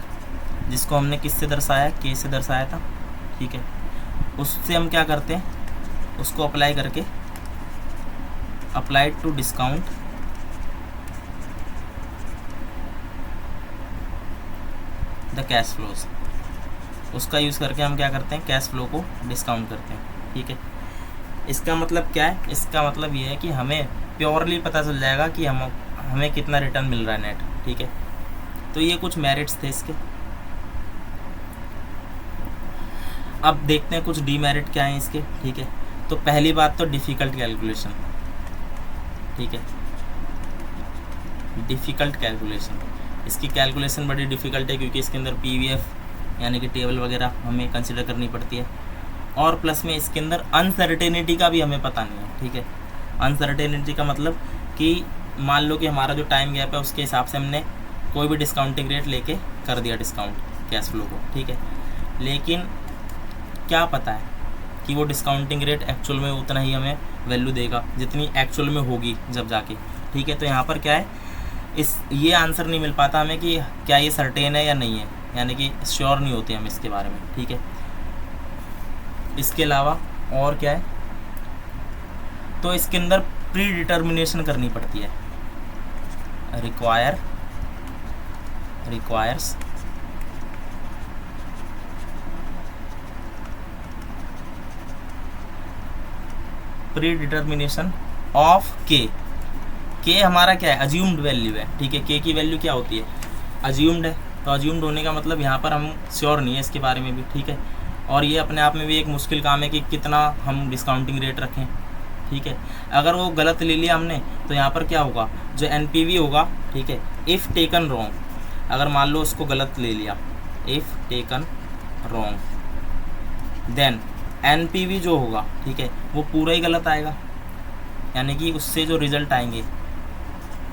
जिसको हमने किससे दर्शाया, के से दर्शाया था, ठीक है। उससे हम क्या करते हैं, उसको अप्लाई करके applied to discount the cash flows, उसका यूज़ करके हम क्या करते हैं, कैश फ्लो को डिस्काउंट करते हैं, ठीक है। इसका मतलब क्या है, इसका मतलब ये है कि हमें प्योरली पता चल जाएगा कि हमें कितना रिटर्न मिल रहा है नेट, ठीक है। तो ये कुछ मेरिट्स थे इसके। अब देखते हैं कुछ डीमेरिट क्या है इसके, ठीक है। तो पहली बात तो डिफ़िकल्ट कैलकुलेशन, ठीक है, डिफ़िकल्ट कैलकुलेशन। इसकी कैलकुलेशन बड़ी डिफ़िकल्ट है क्योंकि इसके अंदर पीवीएफ यानी कि टेबल वगैरह हमें कंसिडर करनी पड़ती है, और प्लस में इसके अंदर अनसर्टेनिटी का भी हमें पता नहीं है, ठीक है। अनसर्टेनिटी का मतलब कि मान लो कि हमारा जो टाइम गैप है उसके हिसाब से हमने कोई भी डिस्काउंटिंग रेट लेके कर दिया डिस्काउंट कैश फ्लो को, ठीक है। लेकिन क्या पता है कि वो डिस्काउंटिंग रेट एक्चुअल में उतना ही हमें वैल्यू देगा जितनी एक्चुअल में होगी जब जाके, ठीक है। तो यहाँ पर क्या है, ये आंसर नहीं मिल पाता हमें कि क्या ये सर्टेन है या नहीं है, यानी कि श्योर नहीं होते हम इसके बारे में, ठीक है। इसके अलावा और क्या है, तो इसके अंदर प्री डिटर्मिनेशन करनी पड़ती है, रिक्वायर्स प्री डिटर्मिनेशन ऑफ के हमारा क्या है, अज्यूम्ड वैल्यू है, ठीक है। के की वैल्यू क्या होती है, अज्यूम्ड है। तो अज्यूम्ड होने का मतलब यहाँ पर हम श्योर नहीं है इसके बारे में भी, ठीक है। और ये अपने आप में भी एक मुश्किल काम है कि कितना हम डिस्काउंटिंग रेट रखें, ठीक है। अगर वो गलत ले लिया हमने तो यहाँ पर क्या होगा, जो एनपीवी होगा, ठीक है, इफ़ टेकन रॉन्ग, अगर मान लो उसको गलत ले लिया, if taken wrong, then NPV जो होगा, ठीक है, वो पूरा ही गलत आएगा, यानी कि उससे जो रिजल्ट आएंगे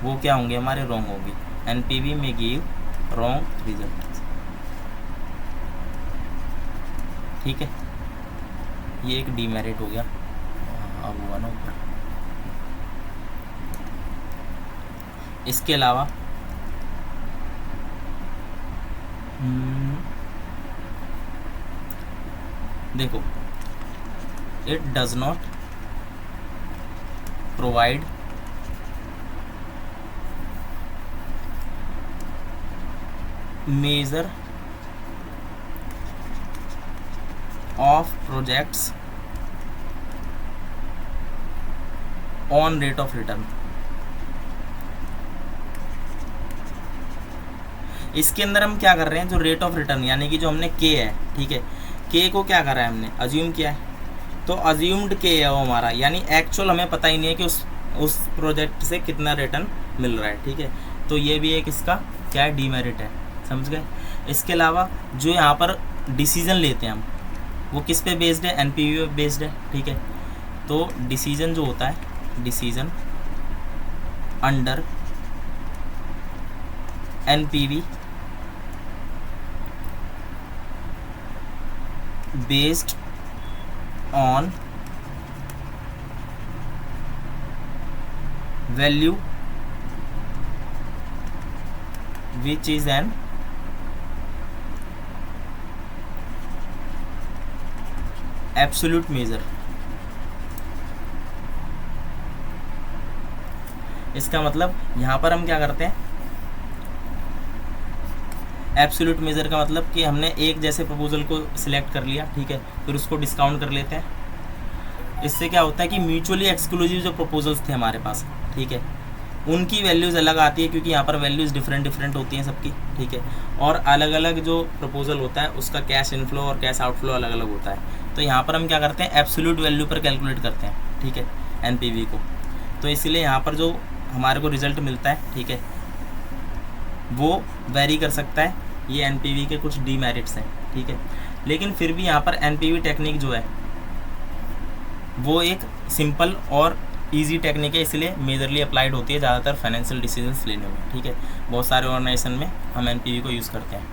वो क्या होंगे, हमारे रॉन्ग होंगे। एनपीवी में गिव रॉन्ग रिजल्ट, ठीक है। ये एक डीमेरिट हो गया, अब हुआ ना ऊपर। इसके अलावा देखो, it does not provide measure of projects on rate of return। इसके अंदर हम क्या कर रहे हैं, जो रेट ऑफ रिटर्न यानी कि जो हमने के है, ठीक है, के को क्या करा है हमने, अज्यूम किया है। तो अज्यूम्ड के है वो हमारा, यानी एक्चुअल हमें पता ही नहीं है कि उस प्रोजेक्ट से कितना रिटर्न मिल रहा है, ठीक है। तो ये भी एक इसका क्या है, डीमेरिट है, समझ गए। इसके अलावा जो यहाँ पर डिसीजन लेते हैं हम, वो किस पे बेस्ड है, एनपीवी पे बेस्ड है, ठीक है। तो डिसीजन जो होता है, decision under NPV based on value which is an absolute major. इसका मतलब यहाँ पर हम क्या करते हैं, एब्सोल्यूट मेजर का मतलब कि हमने एक जैसे प्रपोजल को सिलेक्ट कर लिया, ठीक है, फिर उसको डिस्काउंट कर लेते हैं। इससे क्या होता है कि म्यूचुअली एक्सक्लूसिव जो प्रपोजल्स थे हमारे पास, ठीक है, उनकी वैल्यूज़ अलग आती है क्योंकि यहाँ पर वैल्यूज़ डिफरेंट होती हैं सबकी, ठीक है। और अलग अलग जो प्रपोजल होता है उसका कैश इनफ्लो और कैश आउटफ्लो अलग अलग होता है। तो यहाँ पर हम क्या करते हैं, एब्सोल्यूट वैल्यू पर कैलकुलेट करते हैं, ठीक है, एनपीवी को। तो इसलिए यहाँ पर जो हमारे को रिजल्ट मिलता है, ठीक है, वो वेरी कर सकता है, ये एनपीवी के कुछ डीमेरिट्स हैं, ठीक है। लेकिन फिर भी यहाँ पर एनपीवी टेक्निक जो है वो एक सिंपल और इजी टेक्निक है, इसलिए मेजरली अप्लाइड होती है ज़्यादातर फाइनेंशियल डिसीजंस लेने में, ठीक है। बहुत सारे ऑर्गेनाइजेशन में हम एनपीवी को यूज़ करते हैं।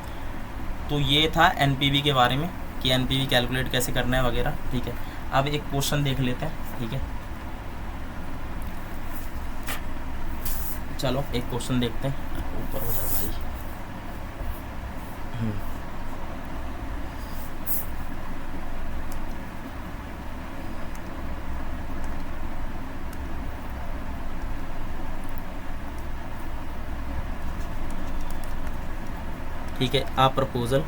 तो ये था एनपीवी के बारे में कि एनपीवी कैलकुलेट कैसे करना है वगैरह, ठीक है। अब एक क्वेश्चन देख लेते हैं, ठीक है। चलो एक क्वेश्चन देखते हैं, ऊपर हो जाए भाई। ठीक है, आ proposal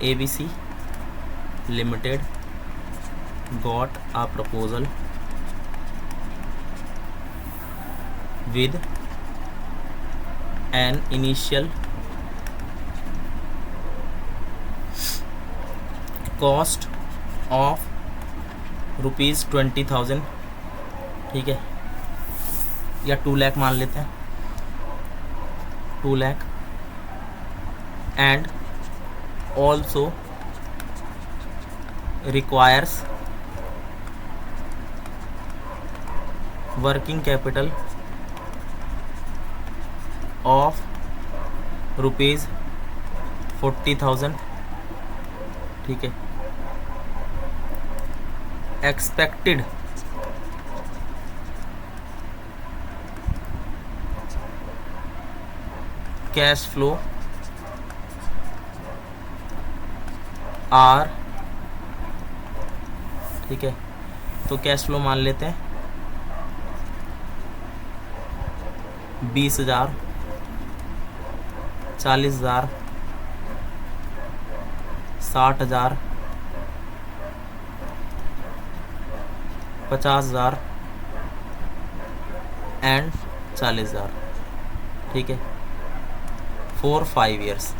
ABC Limited got a proposal with an initial cost of ₹20,000, ठीक है, या 2 लाख मान लेते हैं, 2 lakh, and also requires working capital of ₹40,000, ठीक है। एक्सपेक्टेड कैश फ्लो आर, ठीक है। तो कैश फ्लो मान लेते हैं 20,000, 40,000, 60,000, 50,000 एंड 40,000, ठीक है, फॉर 5 ईयर्स।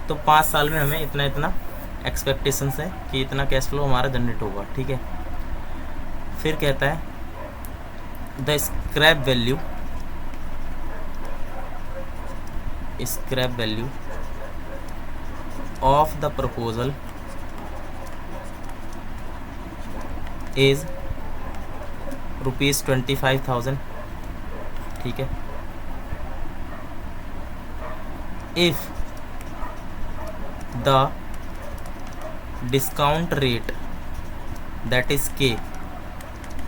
तो 5 साल में हमें इतना इतना एक्सपेक्टेशंस है कि इतना कैश फ्लो हमारा जनरेट होगा, ठीक है। फिर कहता है the scrap value of the proposal is ₹25,000, ठीक है। If the discount rate, that is K,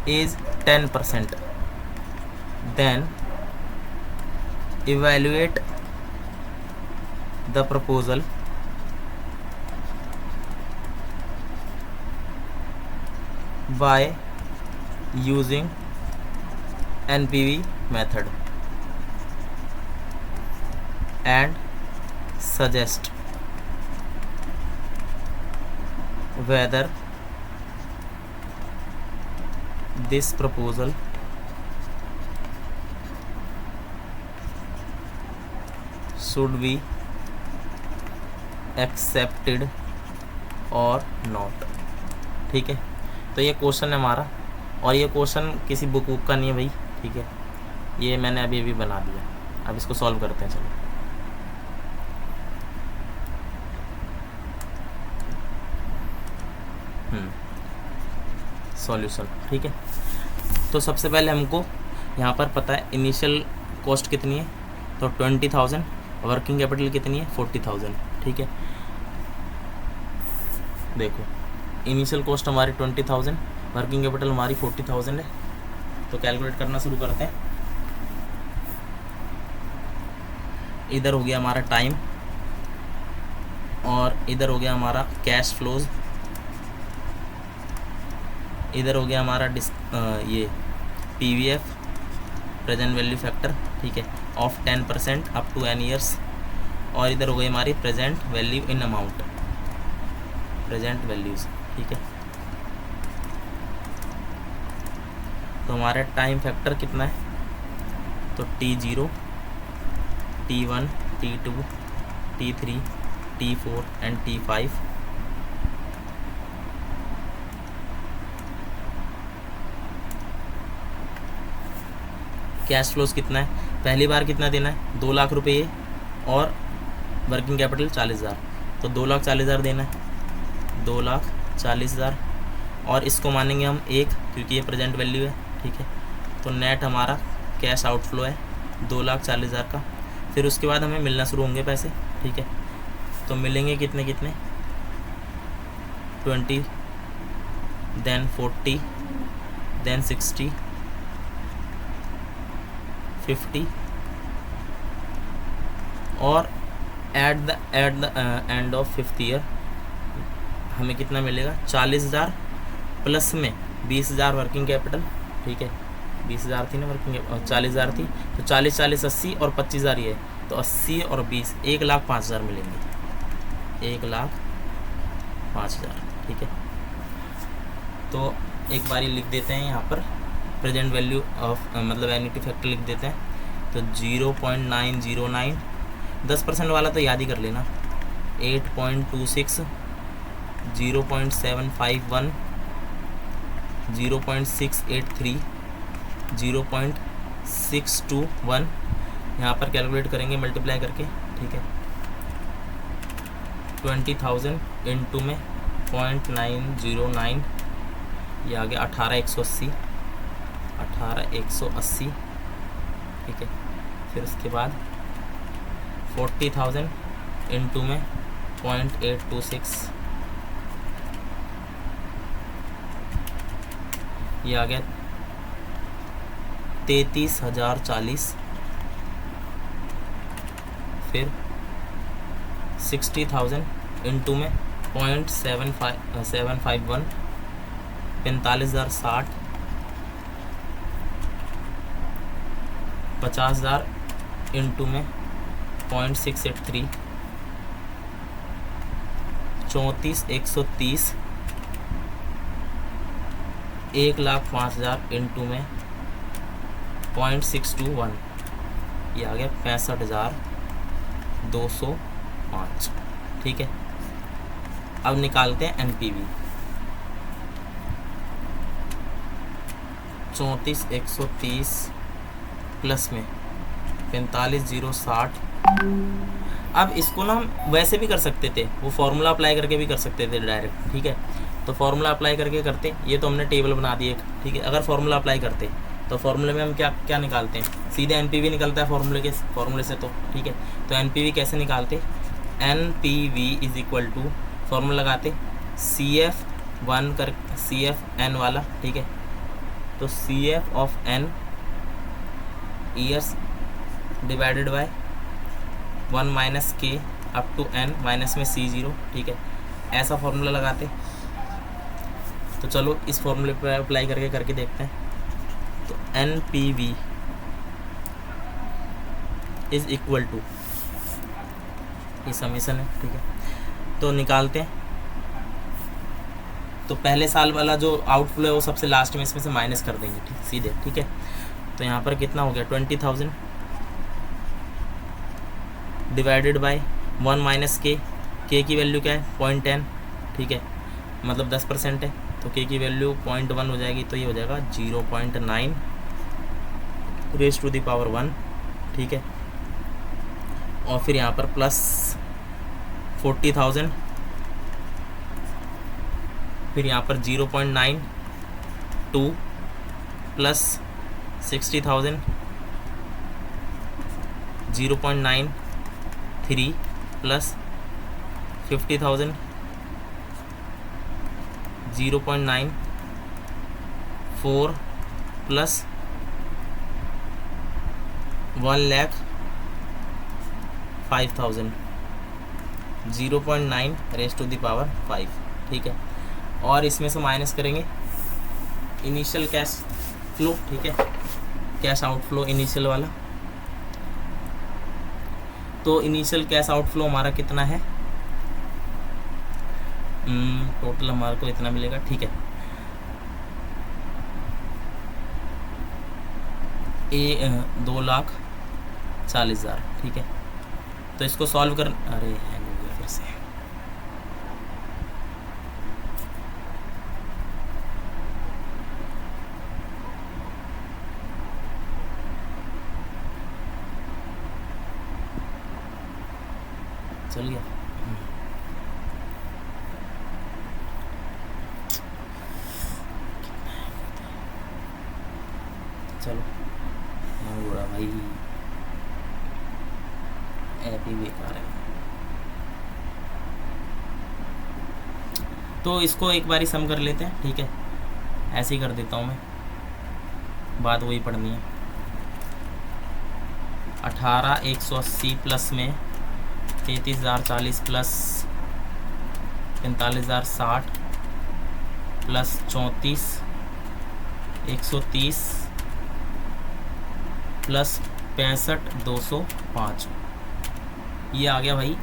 is 10%, then evaluate the proposal by using NPV method and suggest whether this proposal should be accepted or not, ठीक है। तो ये question है हमारा, और ये क्वेश्चन किसी बुक का नहीं है भाई, ठीक है। ये मैंने अभी बना दिया। अब इसको सॉल्व करते हैं, चलो। सॉल्यूशन, ठीक है। तो सबसे पहले हमको यहाँ पर पता है इनिशियल कॉस्ट कितनी है, तो 20,000, वर्किंग कैपिटल कितनी है 40,000, ठीक है। देखो इनिशियल कॉस्ट हमारी 20,000, वर्किंग कैपिटल हमारी 40,000 है। तो कैलकुलेट करना शुरू करते हैं। इधर हो गया हमारा टाइम और इधर हो गया हमारा कैश फ्लोज, इधर हो गया हमारा ये PVF प्रेजेंट वैल्यू फैक्टर, ठीक है, of 10% up to n years, और इधर हो गई हमारी present value in amount, present values, ठीक है। तो हमारा टाइम फैक्टर कितना है, तो T0, T1, T2, T3, T4 and T5। Cash flows कितना है, पहली बार कितना देना है 2 लाख रुपये, और वर्किंग कैपिटल 40,000, तो 2,40,000 देना है, 2,40,000, और इसको मानेंगे हम 1 क्योंकि ये प्रेजेंट वैल्यू है, ठीक है। तो नेट हमारा कैश आउटफ्लो है 2,40,000 का। फिर उसके बाद हमें मिलना शुरू होंगे पैसे, ठीक है। तो मिलेंगे कितने कितने, 20, देन 40, देन 60, 50, और at the end of 5th year हमें कितना मिलेगा, 40,000 प्लस में 20,000 वर्किंग कैपिटल, ठीक है। 20,000 थी ना वर्किंग, 40,000 थी, तो 40, 40, 80 और 25,000 ये, तो 80 और 20, 1,05,000 मिलेंगे, 1,05,000, ठीक है। तो एक बारी लिख देते हैं यहाँ पर प्रेजेंट वैल्यू ऑफ मतलब एन्युटी फैक्टर लिख देते हैं। तो 0.909, 10% वाला तो याद ही कर लेना, 8.26, 0.751, 0.683, 0.621, यहाँ पर कैलकुलेट करेंगे मल्टीप्लाई करके, ठीक है। 20,000 इंटू में 0.909, ये आ गया 18,180, 18,180, ठीक है। फिर उसके बाद 40,000 इंटू में 0.826, ये आ गया 33,040। फिर 60,000 इंटू में 0.751, 45,060, 50,000 इंटू में 0.683, 34,130, 1,05,000 इंटू में 0.621, ये आ गया 65,205, ठीक है। अब निकालते हैं एनपीवी। 34,130 प्लस में 45,060। अब इसको ना हम वैसे भी कर सकते थे, वो फॉर्मूला अप्लाई करके भी कर सकते थे डायरेक्ट, ठीक है। तो फॉर्मूला अप्लाई करके करते, ये तो हमने टेबल बना दी एक, ठीक है। अगर फॉर्मूला अप्लाई करते तो फॉर्मूले में हम क्या क्या निकालते हैं, सीधे एनपीवी निकलता है फॉर्मूले से, तो ठीक है। तो एनपीवी कैसे निकालते, NPV is equal to, formula लगाते CF1 कर CFN वाला, ठीक है। तो CF of N years divided by 1 minus K up to N, minus में C0, ठीक है। ऐसा फॉर्मूला लगाते। तो चलो इस फॉर्मूले पर अप्लाई करके देखते हैं। तो NPV इज इक्वल टू, ये समीशन है, ठीक है। तो निकालते हैं। तो पहले साल वाला जो आउटफ्लो है वो सबसे लास्ट में इसमें से माइनस कर देंगे, ठीक सीधे, ठीक है। तो यहाँ पर कितना हो गया, 20,000 डिवाइडेड बाय 1 माइनस K की वैल्यू क्या है 0.10, ठीक है, मतलब 10% है। तो K की वैल्यू 0.1 हो जाएगी, तो ये हो जाएगा 0.9 रेज़ टू द पावर 1, ठीक है। और फिर यहाँ पर प्लस 40,000, फिर यहाँ पर 0.92 plus 60,000, 0.93 plus 50,000, 0.94 plus 1,05,000, 0.9 raise to the power 5, ठीक है। और इसमें से माइनस करेंगे इनिशियल कैश फ्लो, ठीक है, कैश आउटफ्लो इनिशियल वाला। तो इनिशियल कैश आउटफ्लो हमारा कितना है, टोटल हमारे को इतना मिलेगा, ठीक है। 2,40,000, ठीक है। तो इसको सॉल्व कर, अरे हैंग हो गया फिर से। चल गया। चलो बुरा भाई, ऐप ही बेकार है। तो इसको एक बारी सम कर लेते हैं, ठीक है। ऐसे ही कर देता हूँ मैं, बात वही पढ़नी है। 18,180 प्लस में 33,040 प्लस 45,060 प्लस 34,130 प्लस 65,205, ये आ गया भाई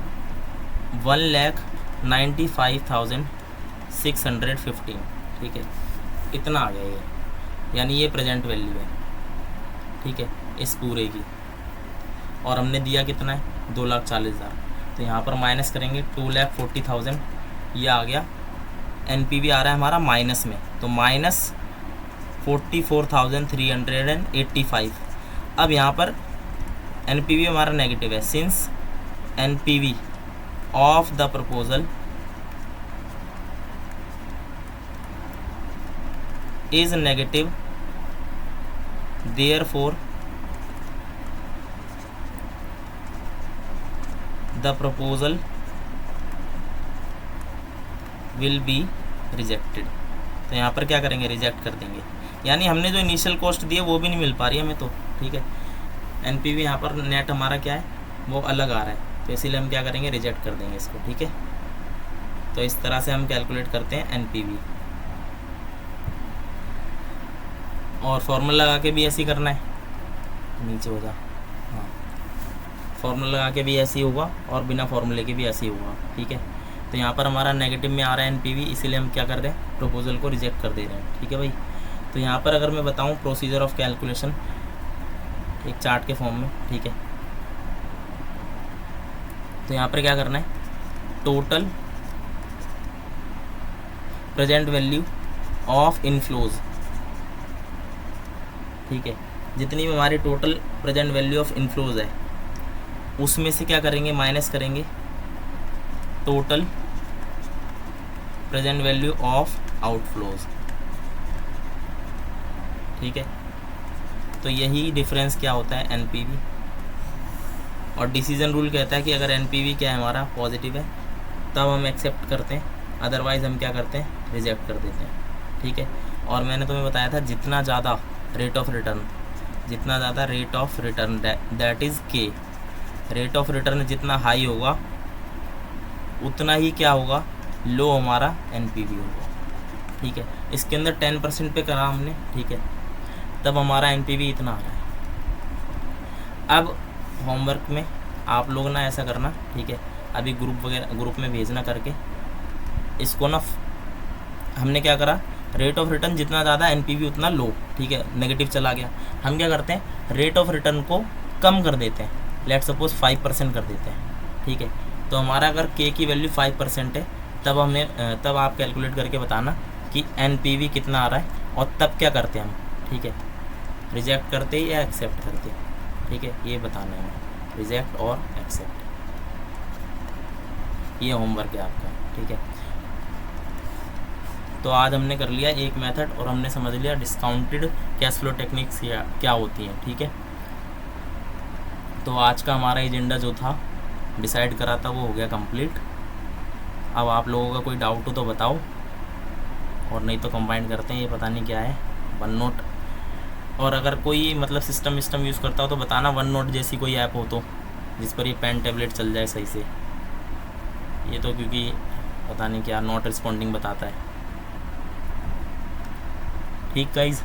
1,95,615, ठीक है। इतना आ गया ये, यानी ये प्रेजेंट वैल्यू है, ठीक है, इस पूरे की। और हमने दिया कितना है, 2,40,000। तो यहाँ पर माइनस करेंगे 2,40,000, ये आ गया। एनपीवी आ रहा है हमारा माइनस में, तो माइनस 44,385। अब यहाँ पर एनपीवी हमारा नेगेटिव है, since NPV of the proposal is negative, therefore the proposal will be rejected। तो यहाँ पर क्या करेंगे, रिजेक्ट कर देंगे, यानी हमने जो इनिशियल कॉस्ट दी है वो भी नहीं मिल पा रही है हमें, तो ठीक है। एनपीवी यहाँ पर नेट हमारा क्या है, वो अलग आ रहा है, तो इसीलिए हम क्या करेंगे, रिजेक्ट कर देंगे इसको, ठीक है। तो इस तरह से हम कैलकुलेट करते हैं एनपीवी। और फॉर्मूला लगा के भी ऐसे ही करना है, नीचे हो जा, हाँ, फॉर्मूला लगा के भी ऐसे ही होगा और बिना फॉर्मूले के भी ऐसे ही होगा, ठीक है। तो यहाँ पर हमारा नेगेटिव में आ रहा है एनपीवी, इसीलिए हम क्या कर रहे हैं, प्रपोजल को रिजेक्ट कर दे रहे हैं, ठीक है भाई। तो यहाँ पर अगर मैं बताऊँ प्रोसीजर ऑफ कैलकुलेशन एक चार्ट के फॉर्म में, ठीक है। तो यहाँ पर क्या करना है, total present value of inflows, ठीक है, जितनी भी हमारी total present value of inflows है उसमें से क्या करेंगे, माइनस करेंगे total present value of outflows, ठीक है। तो यही डिफरेंस क्या होता है एनपीवी। और डिसीजन रूल कहता है कि अगर एनपीवी क्या है हमारा पॉजिटिव है तब हम एक्सेप्ट करते हैं, अदरवाइज हम क्या करते हैं, रिजेक्ट कर देते हैं, ठीक है। और मैंने तुम्हें बताया था जितना ज़्यादा रेट ऑफ रिटर्न, जितना ज़्यादा rate of return that is के, रेट ऑफ रिटर्न जितना हाई होगा उतना ही क्या होगा, लो हमारा एनपीवी होगा, ठीक है। इसके अंदर 10% पे करा हमने, ठीक है, तब हमारा एनपीवी इतना आ रहा है। अब होमवर्क में आप लोग ना ऐसा करना, ठीक है, अभी ग्रुप में भेजना करके इसको ना, हमने क्या करा, रेट ऑफ रिटर्न जितना ज़्यादा एनपीवी उतना लो, ठीक है, नेगेटिव चला गया। हम क्या करते हैं, रेट ऑफ रिटर्न को कम कर देते हैं, लेट सपोज 5% कर देते हैं, ठीक है। तो हमारा अगर के की वैल्यू 5% है तब आप कैलकुलेट करके बताना कि एनपीवी कितना आ रहा है, और तब क्या करते हैं हम, ठीक है, रिजेक्ट करते हैं या एक्सेप्ट करते हैं, ठीक है, ये बताना है, रिजेक्ट और एक्सेप्ट। ये होमवर्क है आपका, ठीक है। तो आज हमने कर लिया एक मेथड और हमने समझ लिया डिस्काउंटेड कैश फ्लो टेक्निक्स क्या होती हैं, ठीक है। तो आज का हमारा एजेंडा जो था डिसाइड करा था वो हो गया कंप्लीट। अब आप लोगों का कोई डाउट हो तो बताओ, और नहीं तो कंबाइन करते हैं, ये पता नहीं क्या है, वन नोट। और अगर कोई मतलब सिस्टम यूज़ करता हो तो बताना, वन नोट जैसी कोई ऐप हो तो जिस पर ये पेन टेबलेट चल जाए सही से। ये तो क्योंकि पता नहीं क्या नॉट रिस्पॉन्डिंग बताता है, ठीक गाइज।